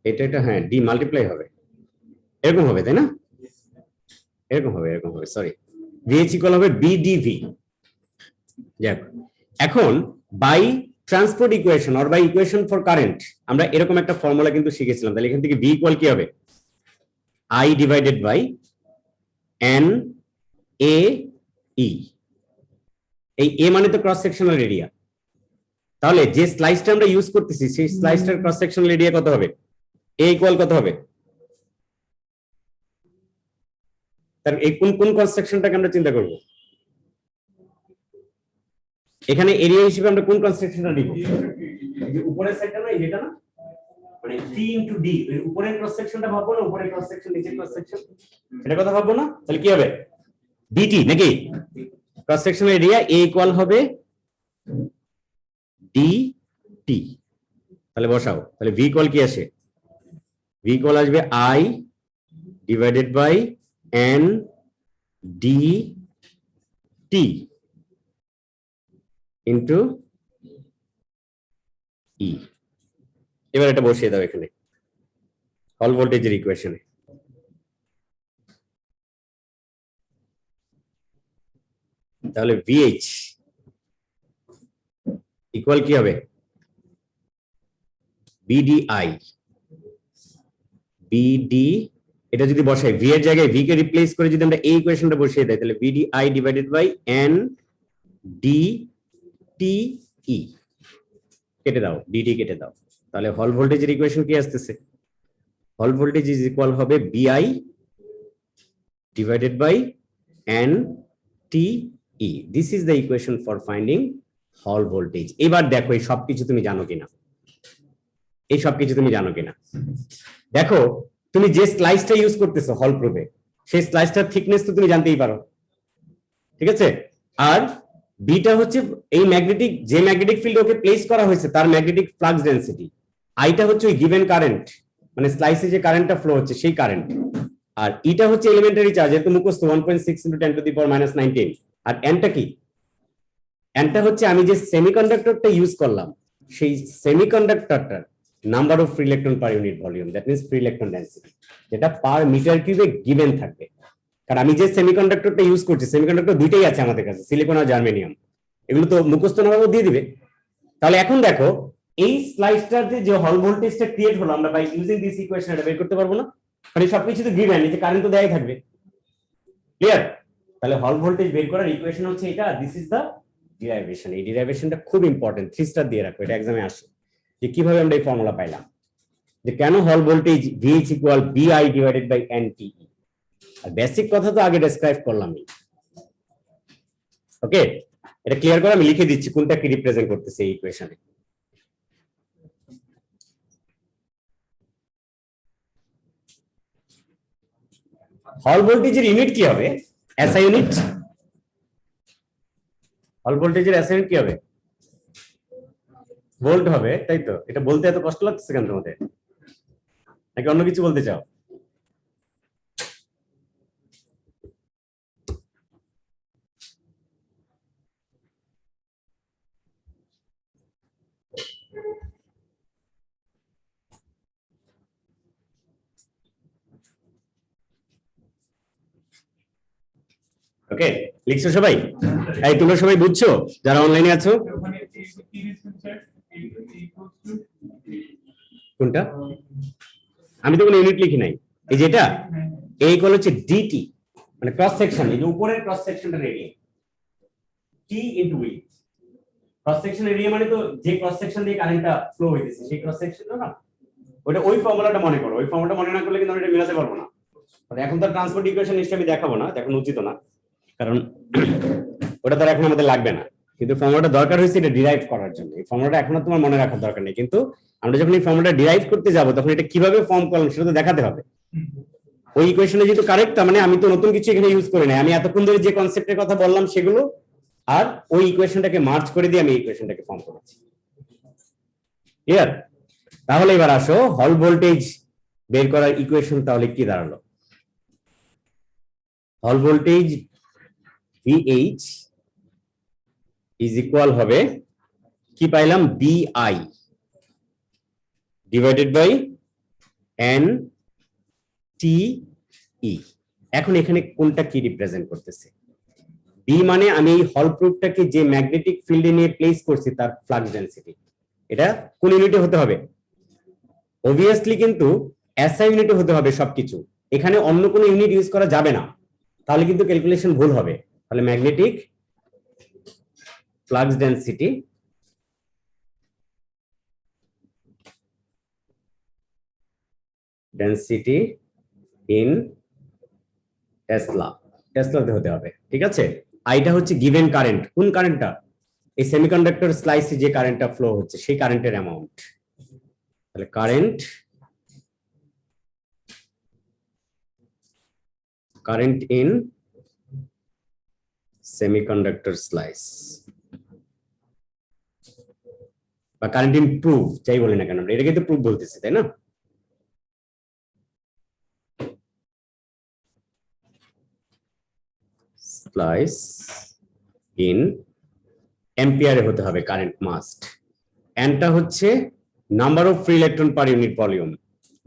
এটা হ্যাঁ ডি মাল্টিপ্লাই হবে, এরকম হবে তাই না? এরকম হবে, সরি, ভিএইচ ইকুয়াল হবে বিডিভি। যাক, এখন by transport equation or by equation for current আমরা এরকম একটা ফর্মুলা কিন্তু শিখেছিলাম। তাহলে এখান থেকে ভি ইকুয়াল কি হবে? I divided by N A E, এই এ মানে তো ক্রস সেকশনাল এরিয়া, তাহলে যে স্লাইসটা আমরা ইউজ করতেছি সেই স্লাইসটার ক্রস সেকশনাল এরিয়া কত হবে? এ ইকুয়াল কত হবে? তার এই কোন কোন ক্রস সেকশনটাকে আমরা চিন্তা করব? এখানে এরিয়া হিসেবে আমরা কোন ক্রস সেকশনটা নিব? এই যে উপরের সাইডটা না, এটা না, মানে টি ইনটু ডি, উপরের ক্রস সেকশনটা ভাববো না, উপরের ক্রস সেকশন নিচের ক্রস সেকশন, এটা কথা ভাববো না? তাহলে কি হবে? ডিটি নাকি cross sectional area A equal হবে ডিটি। তাহলে বসাও, তাহলে ভি ইকুয়াল কি আসে? ভি ইকুয়াল আসবে I divided by N D T into E. এবার এটা বসিয়ে দাও এখানে হল ভোল্টেজের ইকুয়েশনে। তাহলে ভিএইচ ইকুয়াল কি হবে? বিডিআই, বিডি, এটা যদি বসাই ভি এর জায়গায় ভি কে রিপ্লেস করে যদি আমরা এই ইকুয়েশনটা বসিয়ে দেই, তাহলে BDI divided by N D T E, কেটে দাও, ডিটি কেটে দাও। তাহলে হল ভোল্টেজের ইকুয়েশন কি আসতেছে? হল ভোল্টেজ ইজ ইকুয়াল হবে BI divided by N T E. This is the equation for finding Hall voltage. এবার দেখো এই সবকিছু তুমি জানো কিনা, এই সবকিছু তুমি জানো কিনা। দেখো তুমি যে স্লাইসটা ইউজ করতেছো হল প্রুফে, সেই স্লাইসটার থিকনেস তো তুমি জানতেই পারো, ঠিক আছে? আর বিটা হচ্ছে এই ম্যাগনেটিক, যে ম্যাগনেটিক ফিল্ড ওকে প্লেস করা হয়েছে তার ম্যাগনেটিক ফ্লাক্স ডেনসিটি। আইটা হচ্ছে ওই গিভেন কারেন্ট, মানে স্লাইসে যে কারেন্টটা ফ্লো হচ্ছে সেই কারেন্ট। আর ইটা হচ্ছে এলিমেন্টারি চার্জ, যেহেতু মুখস্থ 1.6 × 10⁻⁻19। আর এনটা কি? এনটা হচ্ছে আমি যে সেমিকন্ডাক্টরটা ইউজ করলাম সেই সেমিকন্ডাক্টরটার number of free electron per unit volume, that means free electron density, যেটা পার মিটার কিউবে গিভেন থাকবে। কারণ আমি যে সেমিকন্ডাক্টরটা ইউজ করছি, সেমিকন্ডাক্টর দুইটাই আছে আমাদের কাছে, সিলিকন আর জার্মেনিয়াম, এগুলো তো মুখস্থ না ভাবে দিয়ে দিবে। তাহলে এখন দেখো এই স্লাইসটাতে যে হল ভোল্টেজটা ক্রিয়েট হলো, আমরা বাই ইউজিং দিস ইকুয়েশন এটা বের করতে পারবো না? মানে সবকিছু তো গিভেন, এই যে কারেন্ট তো দেয়াই থাকবে, ক্লিয়ার? তাহলে হল ভোল্টেজ বের করার ইকুয়েশন হচ্ছে এটা, দিস ইজ দ্য ডিরাইভেশন। এই ডিরাইভেশনটা খুব ইম্পর্টেন্ট, 3 স্টার দিয়ে রাখো, এটা एग्जाम এ আসে যে কিভাবে আমরা এই ফর্মুলা পাইলাম, যে কেন Hall voltage VH equal BI divided by NTE। আর বেসিক কথা তো আগে ডেসক্রাইব করলাম। ওকে, এটা ক্লিয়ার করে আমি লিখে দিচ্ছি কোনটা কি রিপ্রেজেন্ট করতেছে এই ইকুয়েশনে। হল ভোল্টেজের ইউনিট কি হবে? SI unit. হল ভোল্টেজের এসআই ইউনিট কি হবে? ভোল্ট হবে, তাই তো? এটা বলতে এত কষ্ট লাগছে কেন তোমাদের? নাকি অন্য কিছু বলতে চাও? ওকে, লিখছো সবাই? এই তোমরা সবাই বুঝছো যারা অনলাইনে আছো? ওখানে এই যে তিরিশ সেট equals to কোনটা? আমি তো কোনো ইউনিট লিখি নাই। এই যে এটা এ ইকুয়াল হচ্ছে ডিটি, মানে ক্রস সেকশন, এই যে উপরের ক্রস সেকশনটা area, T into with. Cross section area মানে তো যে ক্রস সেকশন দিয়ে কারেন্টটা ফ্লো হইতেছে সেই ক্রস সেকশনটা না, ওটা ওই ফর্মুলাটা মনে করো। ওই ফর্মুলাটা মনে না করলে কিন্তু আমরা এটা মিলাতে পারবো না। মানে এখন তো ট্রান্সপোর্ট ইকুয়েশন নিশ্চয়ই আমি দেখাবো না, এখন উচিত না, কারণ ওটা তো এখন আমাদের লাগবে না। কিন্তু ফর্মুলাটা দরকার হয়েছে এটা ডিরাইভ করার জন্য। এই ফর্মুলাটা এখন তোমার মনে রাখার দরকার নেই, কিন্তু আমরা যখন এই ফর্মুলাটা ডিরাইভ করতে যাব তখন এটা কিভাবে ফর্ম করলাম সেটা তো দেখাতে হবে। ওই ইকুয়েশনে যেহেতু কারেক্ট, তার মানে আমি তো নতুন কিছু এখানে ইউজ করি না, আমি এতক্ষণ ধরে যে কনসেপ্টের কথা বললাম সেগুলো আর ওই ইকুয়েশনটাকে মার্জ করে দিয়ে আমি এই ইকুয়েশনটাকে ফর্ম করেছি। ক্লিয়ার? তাহলে এবার আসো হল ভোল্টেজ বের করার ইকুয়েশন তাহলে কি দাঁড়ালো? হল ভোল্টেজ VH ইজ ইকুয়াল হবে কি পাইলাম? BI divided by NTE। এখন এখানে কোনটা কি রিপ্রেজেন্ট করতেছে? বি মানে আমি এই হল প্রুফটাকে যে ম্যাগনেটিক ফিল্ডে নিয়ে প্লেস করছি তার ফ্লাক্স ডেনসিটি। এটা কোন ইউনিটে হতে হবে? অবভিয়াসলি কিন্তু SI ইউনিটে হতে হবে সবকিছু, এখানে অন্য কোনো ইউনিট ইউজ করা যাবে না। তাহলে কিন্তু ক্যালকুলেশন ভুল হবে। তাহলে ম্যাগনেটিক ফ্লাক্স ডেনসিটি ইন টেসলাতে হতে হবে, ঠিক আছে। আর এটা হচ্ছে গিভেন কারেন্ট, কোন কারেন্টটা, এই সেমিকন্ডাক্টর স্লাইসে যে কারেন্টটা ফ্লো হচ্ছে সেই কারেন্টের অ্যামাউন্ট। তাহলে কারেন্ট ইন সেমিকন্ডাক্টর স্লাইস বা কারেন্ট ইন প্রুফ, যাই বলি না কেন আমরা, এটা কিন্তু প্রুফ বলতেছি, তাই না। স্লাইস ইন অ্যাম্পিয়ারে হতে হবে কারেন্ট মাস্ট। এনটা হচ্ছে number of free electron per unit volume.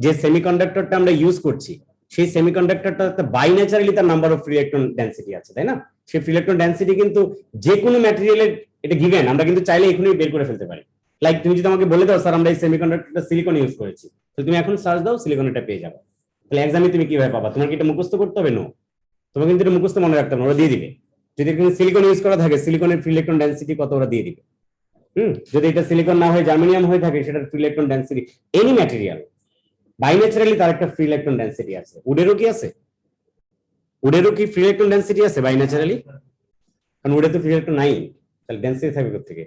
যে সেমিকন্ডাক্টরটা আমরা ইউজ করছি সেই সেমিকন্ডাক্টরটা বাই ন্যাচারালি তার number of free electron density আছে, তাই না। সেই ফ্রি ইলেকট্রন ডেনসিটি কিন্তু যে কোনো ম্যাটেরিয়ালের এটা গিভেন, আমরা কিন্তু চাইলে এখনই বের করে ফেলতে পারি। লাইক তুমি যদি আমাকে বলে দাও স্যার আমরা এই সেমিকন্ডাক্টরটা সিলিকন ইউজ করেছি, তাহলে তুমি এখন সার্চ দাও সিলিকন এটা পেয়ে যাবে। তাহলে এক্সামে তুমি কিভাবে পাবা, তোমার কি এটা মুখস্থ করতে হবে? নো, তোমাকে কিন্তু এটা মুখস্থ মনে রাখতে হবে, ওরা দিয়ে দিবে। যদি সিলিকন ইউজ করা থাকে সিলিকনের ফ্রি ইলেকট্রন ডেনসিটি কত ওরা দিয়ে দিবে। যদি এটা সিলিকন না হয় জার্মেনিয়াম হয়ে থাকে সেটার free electron density, any material by naturally তার একটা ফ্রি ইলেকট্রন ডেনসিটি আছে। উডেরও কি আছে? উডেরও কি ফ্রি ইলেকট্রন ডেনসিটি আছে বাই ন্যাচারালি? কারণ উডে তো ফ্রি ইলেকট্রন নাই, তাহলে ডেনসিটি থাকবে কোথেকে?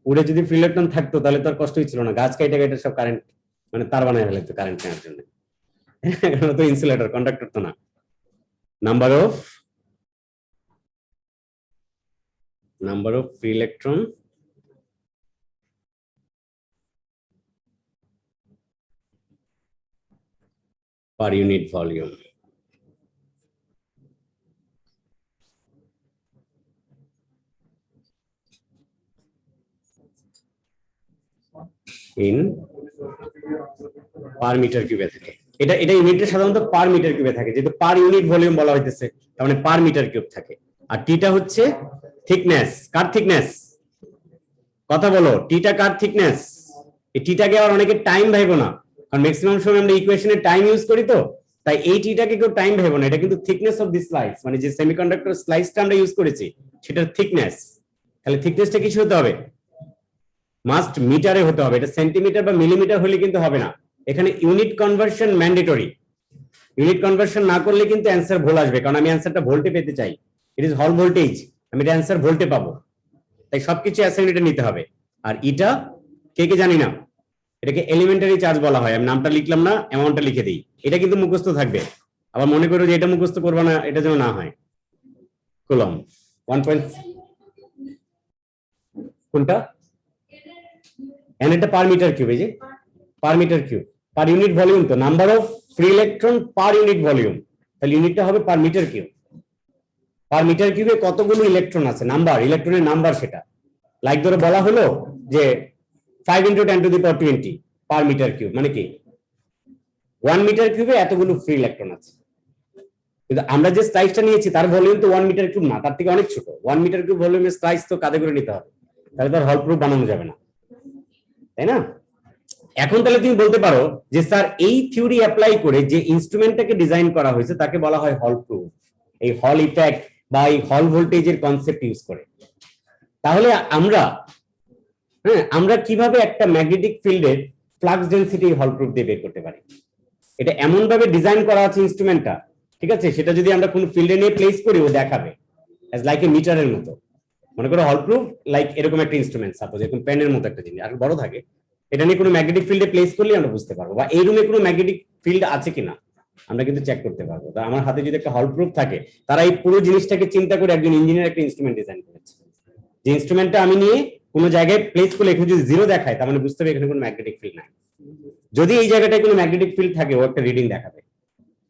উডে যদি ফ্রি ইলেকট্রন থাকতো তাহলে তো আর কষ্টই ছিল না, গাছ কাইটা কাইটা সব কারেন্ট মানে তার বানায় ফেলে তো কারেন্ট নেওয়ার জন্য। তো ইনসুলেটর, কন্ডাক্টর তো না। Number of free electron per unit volume. In per meter cube থাকে। এটা ইউনিটে সাধারণত পার মিটার কিউবে থাকে, যেহেতু পার ইউনিট ভলিউম বলা হইতেছে তার মানে পার মিটার কিউব থাকে। আর টিটা হচ্ছে থিকনেস। কার থিকনেস? কথা বলো, টিটা কার থিকনেস? এই টিটাকে আবার অনেকে টাইম ভাইবো না, কারণ ম্যাক্সিমাম সময় আমরা ইকুয়েশনে টাইম ইউজ করি, তো তাই এই টিটাকে কেউ টাইম ভাইবো না, এটা কিন্তু থিকনেস অফ দিস স্লাইস, মানে যে সেমিকন্ডাক্টর স্লাইসটা আমরা ইউজ করেছি সেটার থিকনেস। তাহলে থিকনেসটা কিছু হতে হবে, মাস্ট মিটারে হতে হবে। এটা সেন্টিমিটার বা মিলিমিটার হলে কিন্তু হবে না, এখানে unit conversion mandatory. Unit conversion না করলে কিন্তু অ্যান্সার ভুল আসবে, কারণ আমি অ্যান্সারটা ভোল্টে পেতে চাই, ইট ইজ হল ভোল্টেজ, আমি এটা অ্যান্সার ভোল্টে পাবো, তাই সবকিছু এসআই ইউনিটে নিতে হবে। আর এটা কে জানি না, এটাকে এলিমেন্টারি চার্জ বলা হয়। আমি নামটা লিখলাম না, অ্যামাউন্টটা লিখে দিই, এটা কিন্তু মুখস্থ থাকবে। আবার মনে করো যে এটা মুখস্থ করবে না, এটা যেন না হয়। কুলম 1. কোনটা? এটা পার মিটার কিউব, এই যে per metre cube, per unit volume, তো number of free electron per unit volume, তাহলে ইউনিটটা হবে per metre cube. Per metre কিউবে কতগুলো ইলেকট্রন আছে, নাম্বার, ইলেকট্রনের নাম্বার সেটা। লাইক ধরে বলা হলো যে 5 × 10⁻20 পার মিটার কিউব, মানে কি 1 মিটার কিউবে এতগুলো ফ্রি ইলেকট্রন আছে। কিন্তু আমরা যে স্লাইসটা নিয়েছি তার ভলিউম তো 1 মিটার কিউব না, তার থেকে অনেক ছোট। 1 মিটার কিউব ভলিউমের স্লাইস তো কাঁধে করে নিতে হবে, তাহলে তার হল প্রুফ বানানো যাবে না, তাই না। এখন তাহলে তুমি বলতে পারো যে স্যার এই থিওরি অ্যাপ্লাই করে যে ইনস্ট্রুমেন্টটাকে ডিজাইন করা হয়েছে তাকে বলা হয় হল প্রুফ, এই হল ইফেক্ট বা এই হল ভোল্টেজের কনসেপ্ট ইউজ করে। তাহলে আমরা কিভাবে একটা ম্যাগনেটিক ফিল্ডের ফ্লাক্স ডেনসিটি হল প্রুফ দিয়ে বের করতে পারি? এটা এমন ভাবে ডিজাইন করা আছে ইনস্ট্রুমেন্টটা, ঠিক আছে, সেটা যদি আমরা কোনো ফিল্ডে নিয়ে প্লেস করি ও দেখাবে অ্যাজ লাইক এ মিটারের মতো। মনে করো হল প্রুফ লাইক এরকম একটা ইনস্ট্রুমেন্ট, সাপোজ এরকম পেনের মতো একটা জিনিস, আর বড় থাকে, এটা নিয়ে কোনো ম্যাগনেটিক ফিল্ডে প্লেস করলে আমরা বুঝতে পারবো, বা এই রুমে কোনো ম্যাগনেটিক ফিল্ড আছে কিনা আমরা কিন্তু চেক করতে পারবো। তা আমার হাতে যদি একটা হল প্রুফ থাকে, তারা এই পুরো জিনিসটাকে চিন্তা করে একজন ইঞ্জিনিয়ার একটা ইনস্ট্রুমেন্ট ডিজাইন করেছে, যে ইনস্ট্রুমেন্টটা আমি নিয়ে কোনো জায়গায় প্লেস করলে এখানে যদি জিরো দেখায় তার মানে বুঝতে হবে এখানে কোনো ম্যাগনেটিক ফিল্ড নাই। যদি এই জায়গাটায় কোনো ম্যাগনেটিক ফিল্ড থাকে ও একটা রিডিং দেখাবে,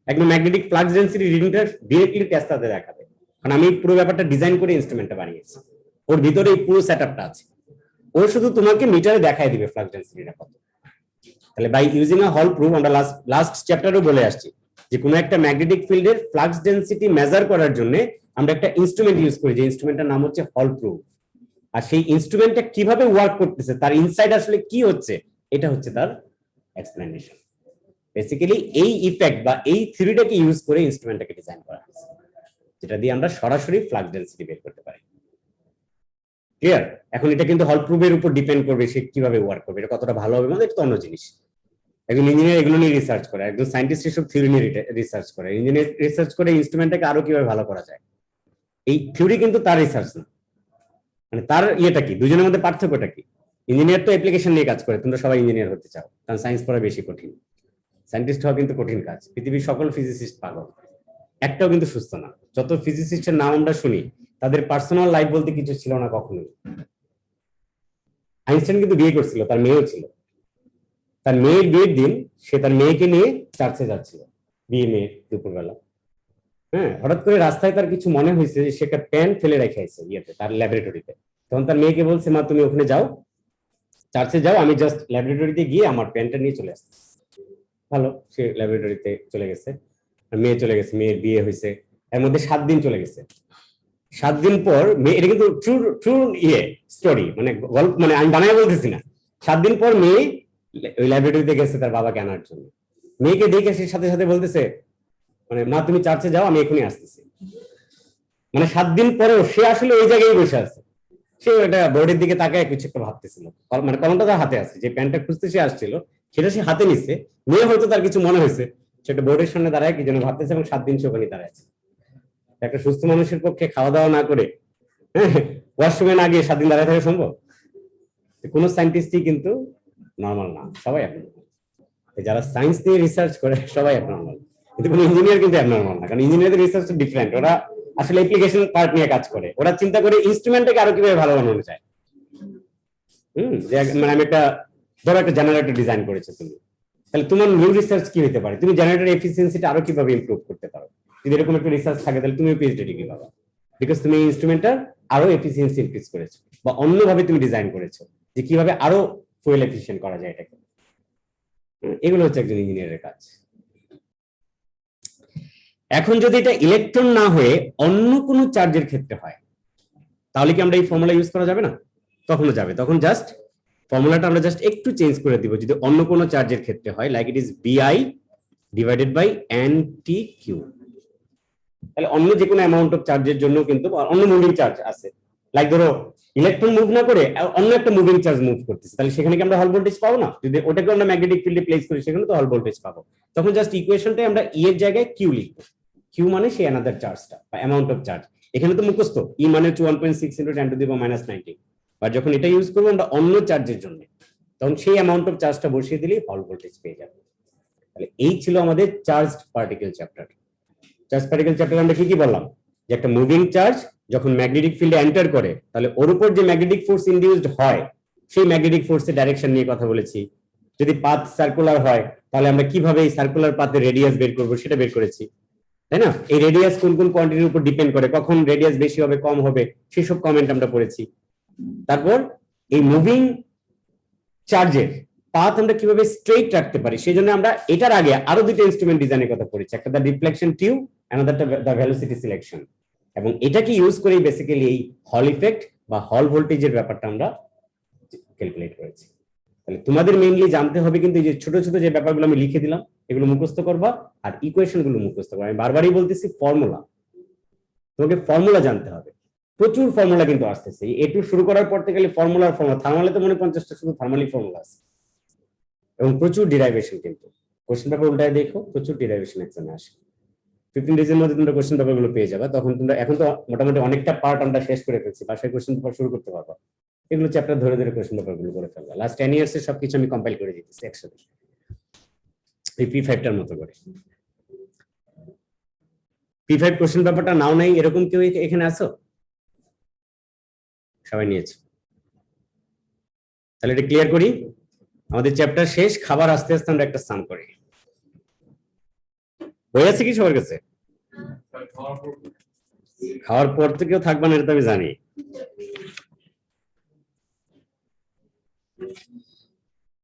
একদম ম্যাগনেটিক ফ্লাক্স ডেনসিটি রিডিংটা ডিরেক্টলি টেস্টাতে দেখাবে, কারণ আমি পুরো ব্যাপারটা ডিজাইন করে ইনস্ট্রুমেন্টটা বানিয়েছি, ওর ভিতরে এই পুরো সেটআপটা আছে, ও শুধু তোমাকে মিটারে দেখায় দিবে ফ্লাক্স ডেনসিটিটা কত। তাহলে বাই ইউজিং আ হল প্রুফ, আমরা লাস্ট চ্যাপ্টারও বলে আসছি যে কোনো একটা ম্যাগনেটিক ফিল্ডের ফ্লাক্স ডেনসিটি মেজার করার জন্য আমরা একটা ইনস্ট্রুমেন্ট ইউজ করি, যে ইনস্ট্রুমেন্টটার নাম হচ্ছে হল প্রুফ। আর সেই ইনস্ট্রুমেন্টটা কিভাবে ওয়ার্ক করতেছে, তার ইনসাইড আসলে কি হচ্ছে, এটা হচ্ছে তার এক্সপ্লেনেশন। বেসিক্যালি এই ইফেক্ট বা এই থিওরিটাকে ইউজ করে ইনস্ট্রুমেন্টটাকে ডিজাইন করা হয়েছে। যেটা দিয়ে আমরা সরাসরি ফ্লাক্স ডেনসিটি বের করতে পারি। ক্লিয়ার? এখন এটা কিন্তু হল প্রুফের উপর ডিপেন্ড করবে সে কিভাবে ওয়ার্ক করবে, এটা কতটা ভালো হবে, মানে এটা তো অন্য জিনিস। একজন ইঞ্জিনিয়ার এগুলো নিয়ে রিসার্চ করে, একজন সায়েন্টিস্ট এসব থিওরি নিয়ে রিসার্চ করে, ইঞ্জিনিয়ার রিসার্চ করে ইনস্ট্রুমেন্টটাকে আরো কিভাবে ভালো করা যায়। এই থিওরি কিন্তু তার রিসার্চ না, মানে তার ইয়েটা কি, দুজনের মধ্যে পার্থক্যটা কি? ইঞ্জিনিয়ার তো অ্যাপ্লিকেশন নিয়ে কাজ করে, তোমরা সবাই ইঞ্জিনিয়ার হতে চাও, কারণ সায়েন্স পড়া বেশি কঠিন। সায়েন্টিস্ট হওয়া কিন্তু কঠিন কাজ, পৃথিবীর সকল ফিজিসিস্ট পাগল, একটাও কিন্তু সুস্থ না। যত ফিজিসিস্টের নাম আমরা শুনি তাদের পার্সোনাল লাইফ বলতে কিছু ছিল না কখনোই। আইনস্টাইন কিন্তু বিয়ে করছিল, তার মেয়েও ছিল। তার মেয়ের বিয়ের দিন সে তার মেয়েকে নিয়ে চার্চে যাচ্ছিল, বিয়ে মেয়ের দুপুরবেলা। হ্যাঁ, হঠাৎ করে রাস্তায় তার কিছু মনে হয়েছে যে সে একটা প্যান ফেলে রেখে আসছে ইয়েতে, তার ল্যাবরেটরিতে। তখন তার মেয়েকে বলছে, মা তুমি ওখানে যাও, চার্চে যাও, আমি জাস্ট ল্যাবরেটরিতে গিয়ে আমার প্যানটা নিয়ে চলে আসছি। ভালো, সে ল্যাবরেটরিতে চলে গেছে, মেয়ে চলে গেছে, মেয়ের বিয়ে হয়েছে, এর মধ্যে 7 দিন চলে গেছে। 7 দিন পর মেয়ে, এটা কিন্তু ট্রু স্টোরি, মানে গল্প, মানে আমি বানায় বলতেছি না। 7 দিন পর মেয়ে ওই লাইব্রেরিতে গেছে তার বাবাকে আনার জন্য। মেয়েকে দেখে সে সাথে সাথে বলতেছে, মানে মা তুমি চার্চে যাও, আমি এখনই আসতেছি। মানে 7 দিন পরেও সে আসলে ওই জায়গায় বসে আছে, সে একটা বোর্ডের দিকে তাকায় কিছু একটা ভাবতেছিল, মানে কলমটা তার হাতে আছে, যে প্যান্টটা খুঁজতে সে আসছিল সেটা সে হাতে নিচ্ছে। মেয়ে হয়তো তার কিছু মনে হয়েছে, সে একটা বোর্ডের সামনে দাঁড়ায় কি যেন ভাবতেছে, এবং 7 দিন সে ওখানে দাঁড়ায় আছে। একটা সুস্থ মানুষের পক্ষে খাওয়া দাওয়া না করে, হ্যাঁ, ওয়াশরুমে না গিয়ে 7 দিন দাঁড়ায় থাকা সম্ভব? কোন সায়েন্টিস্টই কিন্তু নর্মাল না, সবাই অ্যাবনর্মাল। যারা সায়েন্স নিয়ে রিসার্চ করে সবাই অ্যাবনর্মাল, কিন্তু কোন ইঞ্জিনিয়ার কিন্তু অ্যাবনর্মাল না, কারণ ইঞ্জিনিয়ারদের রিসার্চ ডিফারেন্ট। ওরা আসলে অ্যাপ্লিকেশন পার্ট নিয়ে কাজ করে, ওরা চিন্তা করে ইনস্ট্রুমেন্টটাকে আরো কিভাবে ভালো বানানো যায়। যে মানে আমি একটা, ধরো একটা জেনারেটর ডিজাইন করেছো তুমি, তাহলে তোমার নিউ রিসার্চ কি হতে পারে? তুমি জেনারেটর এফিসিয়েন্সিটা আরো কিভাবে ইমপ্রুভ করতে পারো? যদি এরকম একটা রিসার্চ থাকে তাহলে তুমি পিএইচডি ডিগ্রি পাবা, বিকজ তুমি ইনস্ট্রুমেন্টটা আরো এফিসিয়েন্সি ইনক্রিজ করেছো, বা অন্যভাবে তুমি ডিজাইন করেছো যে কিভাবে আরো ফুয়েল এফিশিয়েন্ট করা যায় এটাকে। এগুলো হচ্ছে একজন ইঞ্জিনিয়ারের কাজ। এখন যদি এটা ইলেকট্রন না হয়ে অন্য কোনো চার্জের ক্ষেত্রে হয়, তাহলে কি আমরা এই ফর্মুলা ইউজ করা যাবে না? কখনো যাবে। তখন জাস্ট ফর্মুলাটা আমরা জাস্ট একটু চেঞ্জ করে দিব, যদি অন্য কোনো চার্জের ক্ষেত্রে হয়, লাইক ইট ইজ বিআই ডিভাইডেড বাই এনটি কিউ। তাহলে অন্য যে কোনো অ্যামাউন্ট অফ চার্জের জন্য কিন্তু অন্য মুভিং চার্জ আছে, লাইক ধরো ইলেকট্রন মুভ না করে অন্য একটা মুভিং চার্জ মুভ করতেছে, তাহলে সেখানে কি আমরা হল ভোল্টেজ পাবো না? যদি ওটাকে আমরা ম্যাগনেটিক ফিল্ডে প্লেস করি সেখানে তো হল ভোল্টেজ পাবো। তখন জাস্ট ইকুয়েশনটাই আমরা ই এর জায়গায় কিউ লিখবো। কিউ মানে সেই অ্যানাদার চার্জটা বা অ্যামাউন্ট অফ চার্জ। এখানে তো মুখস্থ, ই মানে 1.6 × 10⁻⁹, বা যখন এটা ইউজ করবো আমরা অন্য চার্জের জন্য, তখন সেই অ্যামাউন্ট অফ চার্জটা বসিয়ে দিলেই হল ভোল্টেজ পেয়ে যাবে। তাহলে এই ছিল আমাদের charged particle chapter. Charge particle চ্যাপ্টারে আমরা কি বললাম? যে একটা মুভিং চার্জ যখন ম্যাগনেটিক ফিল্ডে এন্টার করে, তাহলে ওর উপর যে ম্যাগনেটিক ফোর্স ইনডিউসড হয়, সেই ম্যাগনেটিক ফোর্সের ডাইরেকশন নিয়ে কথা বলেছি। যদি পাথ সার্কুলার হয়, তাহলে আমরা কিভাবে এই সার্কুলার পাথের রেডিয়াস বের করবো সেটা বের করেছি, তাই না? এই রেডিয়াস কোন কোন কোয়ান্টিটির উপর ডিপেন্ড করে, কখন রেডিয়াস বেশি হবে কম হবে সেসব কমেন্ট আমরা পড়েছি। তারপর এই মুভিং চার্জের পাথ আমরা কিভাবে স্ট্রেইট রাখতে পারি, সেই জন্য আমরা এটার আগে আরো দুটো ইনস্ট্রুমেন্ট ডিজাইনের কথা পড়েছি, একটা দা রিফ্লেকশন টিউব, অ্যানাদারটা দা ভেলোসিটি সিলেকশন। এবং এটাকে ইউজ করে বেসিক্যালি এই হল ইফেক্ট বা হল ভোল্টেজের ব্যাপারটা আমরা ক্যালকুলেট করেছি। তাহলে তোমাদের মেইনলি জানতে হবে কিন্তু এই যে ছোট ছোট যে ব্যাপারগুলো আমি লিখে দিলাম, এগুলো মুখস্থ করবা, আর ইকুয়েশন গুলো মুখস্থ করবা। আমি বারবারই বলতেছি ফর্মুলা, তোমাকে ফর্মুলা জানতে হবে। প্রচুর ফর্মুলা কিন্তু আসতেছে, এটু শুরু করার পর থেকে ফর্মুলার ফর্মুলা, থার্মালে তো মনে 50টা শুধু থার্মালি ফর্মুলা আছে, এবং প্রচুর ডিরাইভেশন। কিন্তু কোশ্চেন পেপার উল্টায় দেখো, প্রচুর ডিরাইভেশন এক্সামে আসে। 15 ডেজের মধ্যে তোমরা কোশ্চেন পেপার গুলো পেয়ে যাবে। তখন তোমরা, এখন তো মোটামুটি অনেকটা পার্ট আমরা শেষ করে ফেলছি, বাসায় কোশ্চেন পেপার শুরু করতে পারবা। এগুলো চ্যাপ্টার ধরে ধরে কোশ্চেন পেপার গুলো করে ফেলবা। লাস্ট 10 ইয়ার্স এর সবকিছু আমি কম্পাইল করে দিতেছি একসাথে, এই P5টার মতো করে। P5 কোশ্চেন পেপারটা নাও নাই এরকম কেউ এখানে আছো? সবাই নিয়েছে? তাহলে এটা ক্লিয়ার করি, আমাদের চ্যাপ্টার শেষ, খাবার আস্তে আস্তে আমরা একটা সাম করি। বই আছে কি সবার কাছে? খাওয়ার পর তো কেউ থাকবে না, এটা তো আমি জানি।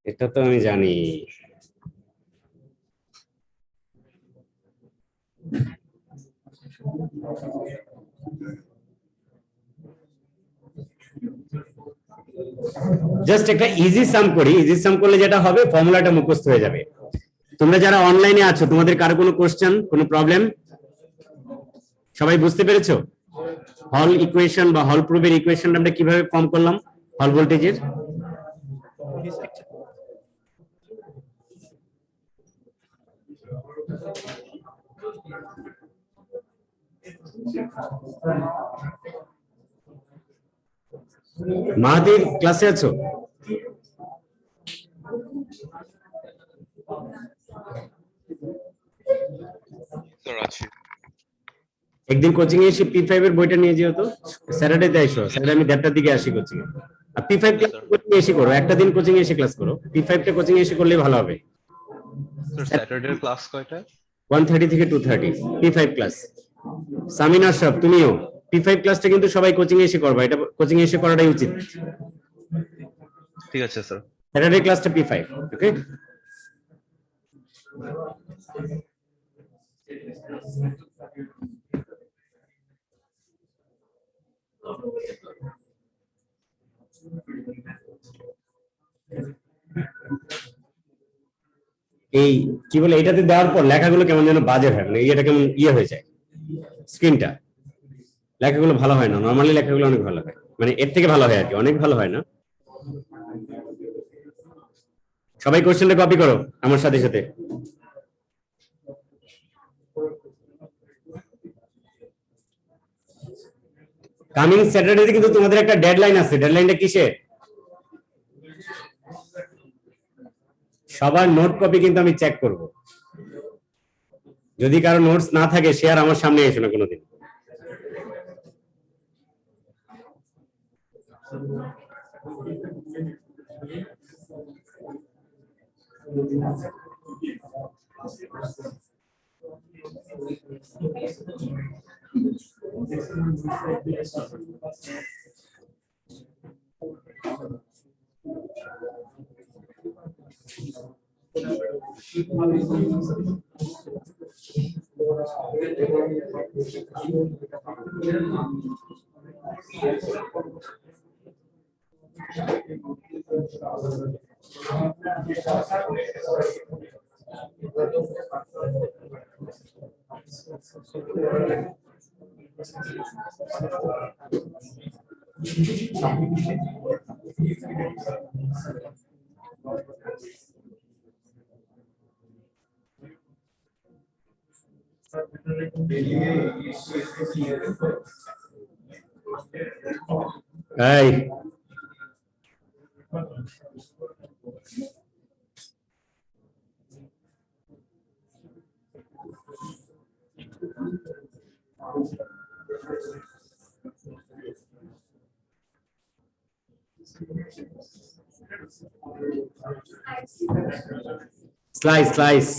এটা তো আমি জানি। জাস্ট একটা ইজি সাম করি, ইজি সাম করলে যেটা হবে ফর্মুলাটা মুখস্থ হয়ে যাবে। তোমরা যারা অনলাইনে আছো, তোমাদের কারো কোনো কোশ্চেন, কোনো প্রবলেম? সবাই বুঝতে পেরেছো? হল ইকুয়েশন বা হল প্রুফের ইকুয়েশন আমরা কিভাবে ফর্ম করলাম হল ভোল্টেজের? মাহাতির ক্লাসে আছো? একদিন কোচিং এ এসে P5 এর বইটা নিয়ে যেও তো, স্যাটারডে তে আইসো, স্যাটারডে আমি 1:30টার দিকে আসি কোচিং এ। আর P5 ক্লাস কোচিং এসে করো, একটা দিন কোচিং এ এসে ক্লাস করো, P5 টা কোচিং এ এসে করলে ভালো হবে। স্যাটারডে ক্লাস কয়টা? 1:30 থেকে 2:30 P5 ক্লাস। সামিন আশরাফ তুমিও P5 ক্লাসটা কিন্তু সবাই কোচিং এ এসে করবা, এটা কোচিং এ এসে করাটাই উচিত। ঠিক আছে স্যার। স্যাটারডে ক্লাসটা P5, ওকে? এই কি বলে এটাতে দেওয়ার পর লেখাগুলো কেমন যেন বাজে হয়, মানে এটা কেমন ইয়ে হয়ে যায় স্ক্রিনটা, লেখাগুলো ভালো হয় না। নরমালি লেখাগুলো অনেক ভালো হয়, মানে এর থেকে ভালো হয় আর কি, অনেক ভালো হয় না। সবাই কোশ্চেনটা কপি করো আমার সাথে সাথে। কামিং স্যাটারডে কিন্তু তোমাদের একটা ডেডলাইন আছে, ডেডলাইনটা কিসে? সবার নোট কপি কিন্তু আমি চেক করব, যদি কারো নোটস না থাকে সে আর আমার সামনে এসো না কোনোদিন। এই স্লাইস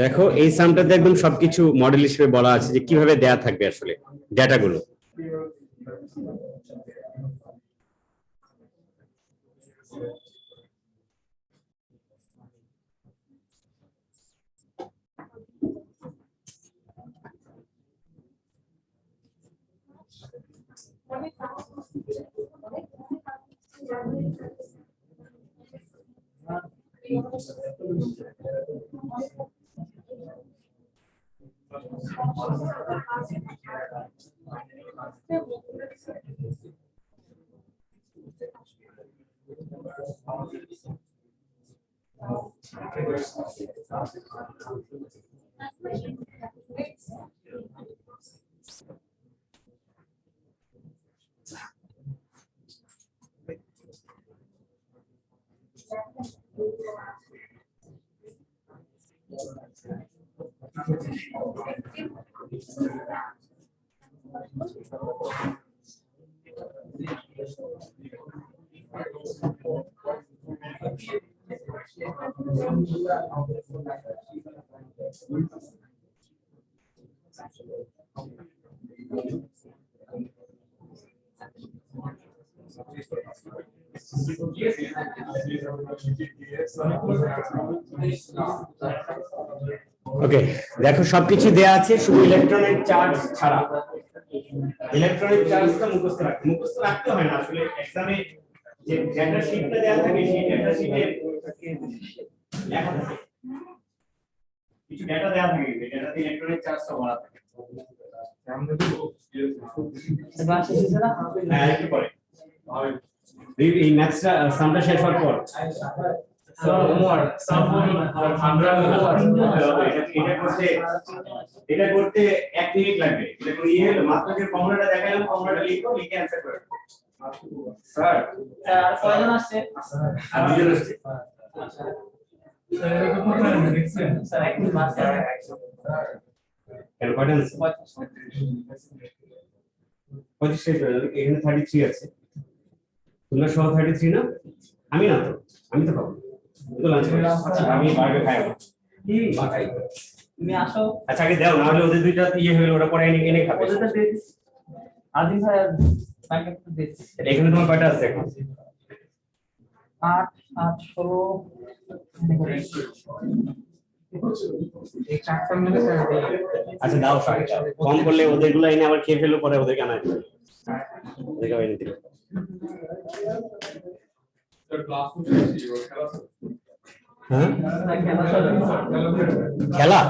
দেখো এই সামটাতে একদম সবকিছু মডেল হিসেবে বলা আছে যে কিভাবে দেয়া থাকবে আসলে ডেটাগুলো। ওকে, দেখো সবকিছু দেয়া আছে, শুধু ইলেকট্রনিক চার্জ ছাড়া। ইলেকট্রনিক চার্জটা মুখস্থ রাখতে হয় না আসলে, এক্সামে যে ডেটা শীটটা দেয়া থাকে সেই ডেটা শীটে লেখা থাকে, কিছু ডেটা দেয়া থাকে, ডেটাতে ইলেকট্রনিক চার্জটা বলা থাকে। হ্যাঁ, একটু পরে এই ম্যাথসটা সামটা শেষ হওয়ার পর এটা করতে 1 মিনিট লাগবে। এটা করে ইয়ে হলো, মাত্র যে ফর্মুলাটা দেখালাম, ফর্মুলাটা লিখো, লিখে অ্যানসার করো। স্যার আর কয়জন আসছে? আর দুজন আসছে। স্যার একটু মাসে এর কয়জন আছে? 25 শেষ হয়ে যাবে। এখানে 33 আছে, তোমরা সহ 33 না? আমি না তো, আমি তো পাবো। আমি বার্গার খাই না। কি বাটাই তুমি আসো। আচ্ছা আগে দাও, না হলে ওদের দুইটা ইয়ে হয়ে গেল, ওরা পরে এনে খাবে। ওদেরটা দিয়ে দিস আদিম ভাই, প্যাকেট তো দে। এখানে তোমার কয়টা আছে এখন? 8 8 16 এই চারটা মিলে স্যার। আচ্ছা দাও, কম করলে ওদেরগুলো এনে আবার খেয়ে ফেললো, পরে ওদেরকে আনা দিবে। ওদেরকে এনে দিবে। হ্যাঁ, খেলা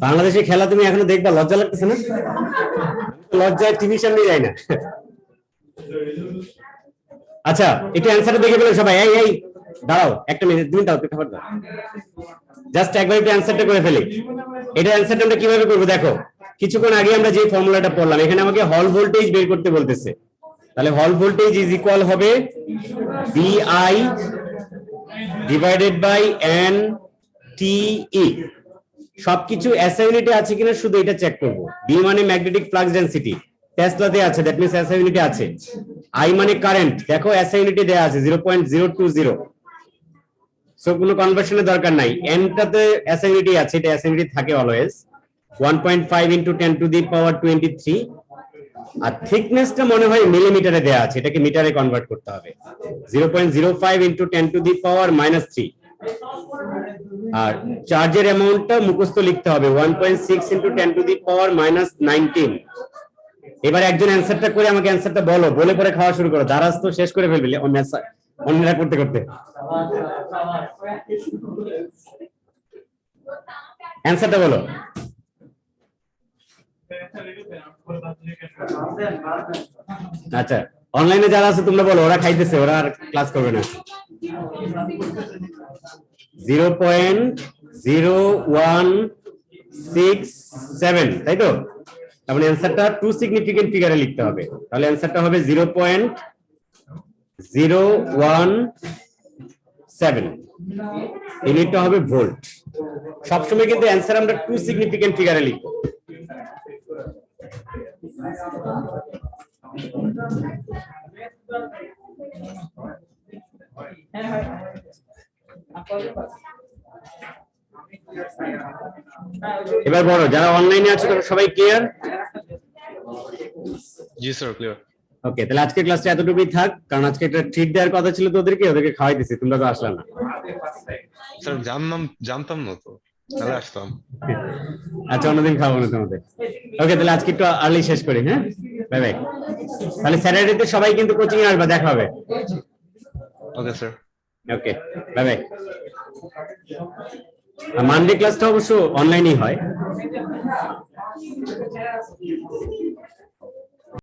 বাংলাদেশে খেলা তুমি এখনো দেখবা? লজ্জা লাগতেছে না? লজ্জায় টিভি সামনে যাই না। আচ্ছা, একটু অ্যান্সারটা দেখে ফেলো সবাই। এই এই দাঁড়াও, একটা মিনিট, তুমি দাও, খাবার দাও, জাস্ট একবার একটু অ্যান্সারটা করে ফেলি। এটা অ্যান্সারটা আমরা কিভাবে করবো দেখো, কিছুক্ষণ আগে আমরা যে ফর্মুলাটা পড়লাম, এখানে আমাকে হল ভোল্টেজ বের করতে বলতেছে। তাহলে হল ভোল্টেজ ইজ ইকুয়াল হবে VI ডিভাইডেড বাই NTE। সবকিছু SI ইউনিটে আছে কিনা শুধু এটা চেক করব। B মানে ম্যাগনেটিক ফ্লাক্স ডেনসিটি, টেসলাতে আছে, দ্যাট মিন্স SI ইউনিটে আছে। I মানে কারেন্ট, দেখো SI ইউনিটে দেয়া আছে 0.020। সো কোনো কনভার্সনের দরকার নাই। n টাতে SI ইউনিটে আছে, এটা SI ইউনিটে থাকে অলওয়েজ। 1.5 × 10⁻23। আর থিকনেসটা মনে হয় মিলিমিটারে দেয়া আছে, এটাকে মিটারে কনভার্ট করতে হবে। 0.05 × 10⁻³ আর চার্জের অ্যামাউন্টটা মুখস্থ লিখতে হবে 1.6 × 10⁻19। এবার একজন অ্যানসারটা করে আমাকে অ্যানসারটা বলো, বলে পরে খাওয়া শুরু করো। দারাজ তো শেষ করে ফেলবি অন্যরা করতে করতে। অ্যানসারটা বলো। আচ্ছা, অনলাইনে যারা আছে তোমরা বলো, ওরা খাইতেছে, ওরা আর ক্লাস করবে না। 0.0167, তাই তো? তার মানে অ্যানসারটা 2 সিগনিফিকেন্ট ফিগারে লিখতে হবে। তাহলে অ্যানসারটা হবে 0.017। ইউনিটটা হবে ভোল্ট। সবসময় কিন্তু অ্যানসার আমরা 2 সিগনিফিকেন্ট ফিগারে লিখব। এবার বড় যারা অনলাইনে আছে তারা সবাই ক্লিয়ার? জি স্যার, ক্লিয়ার। ওকে, তাহলে আজকের ক্লাসটা এতটুকুই থাক, কারণ আজকে একটা ট্রিট দেওয়ার কথা ছিল তো ওদেরকে খাওয়াই দিছি, তোমরা তো আসলে না। স্যার জানতাম না তো, তাহলে আসতাম। আচ্ছা, অন্যদিন খাবো না তোমাদের। ওকে, তাহলে আজকে একটু আর্লি শেষ করি। হ্যাঁ, বাই বাই। তাহলে স্যাটারডেতে সবাই কিন্তু কোচিং এ আসবে, দেখা হবে। Okay sir. Okay, bye bye. Monday ক্লাসটা অবশ্য অনলাইনেই হয়।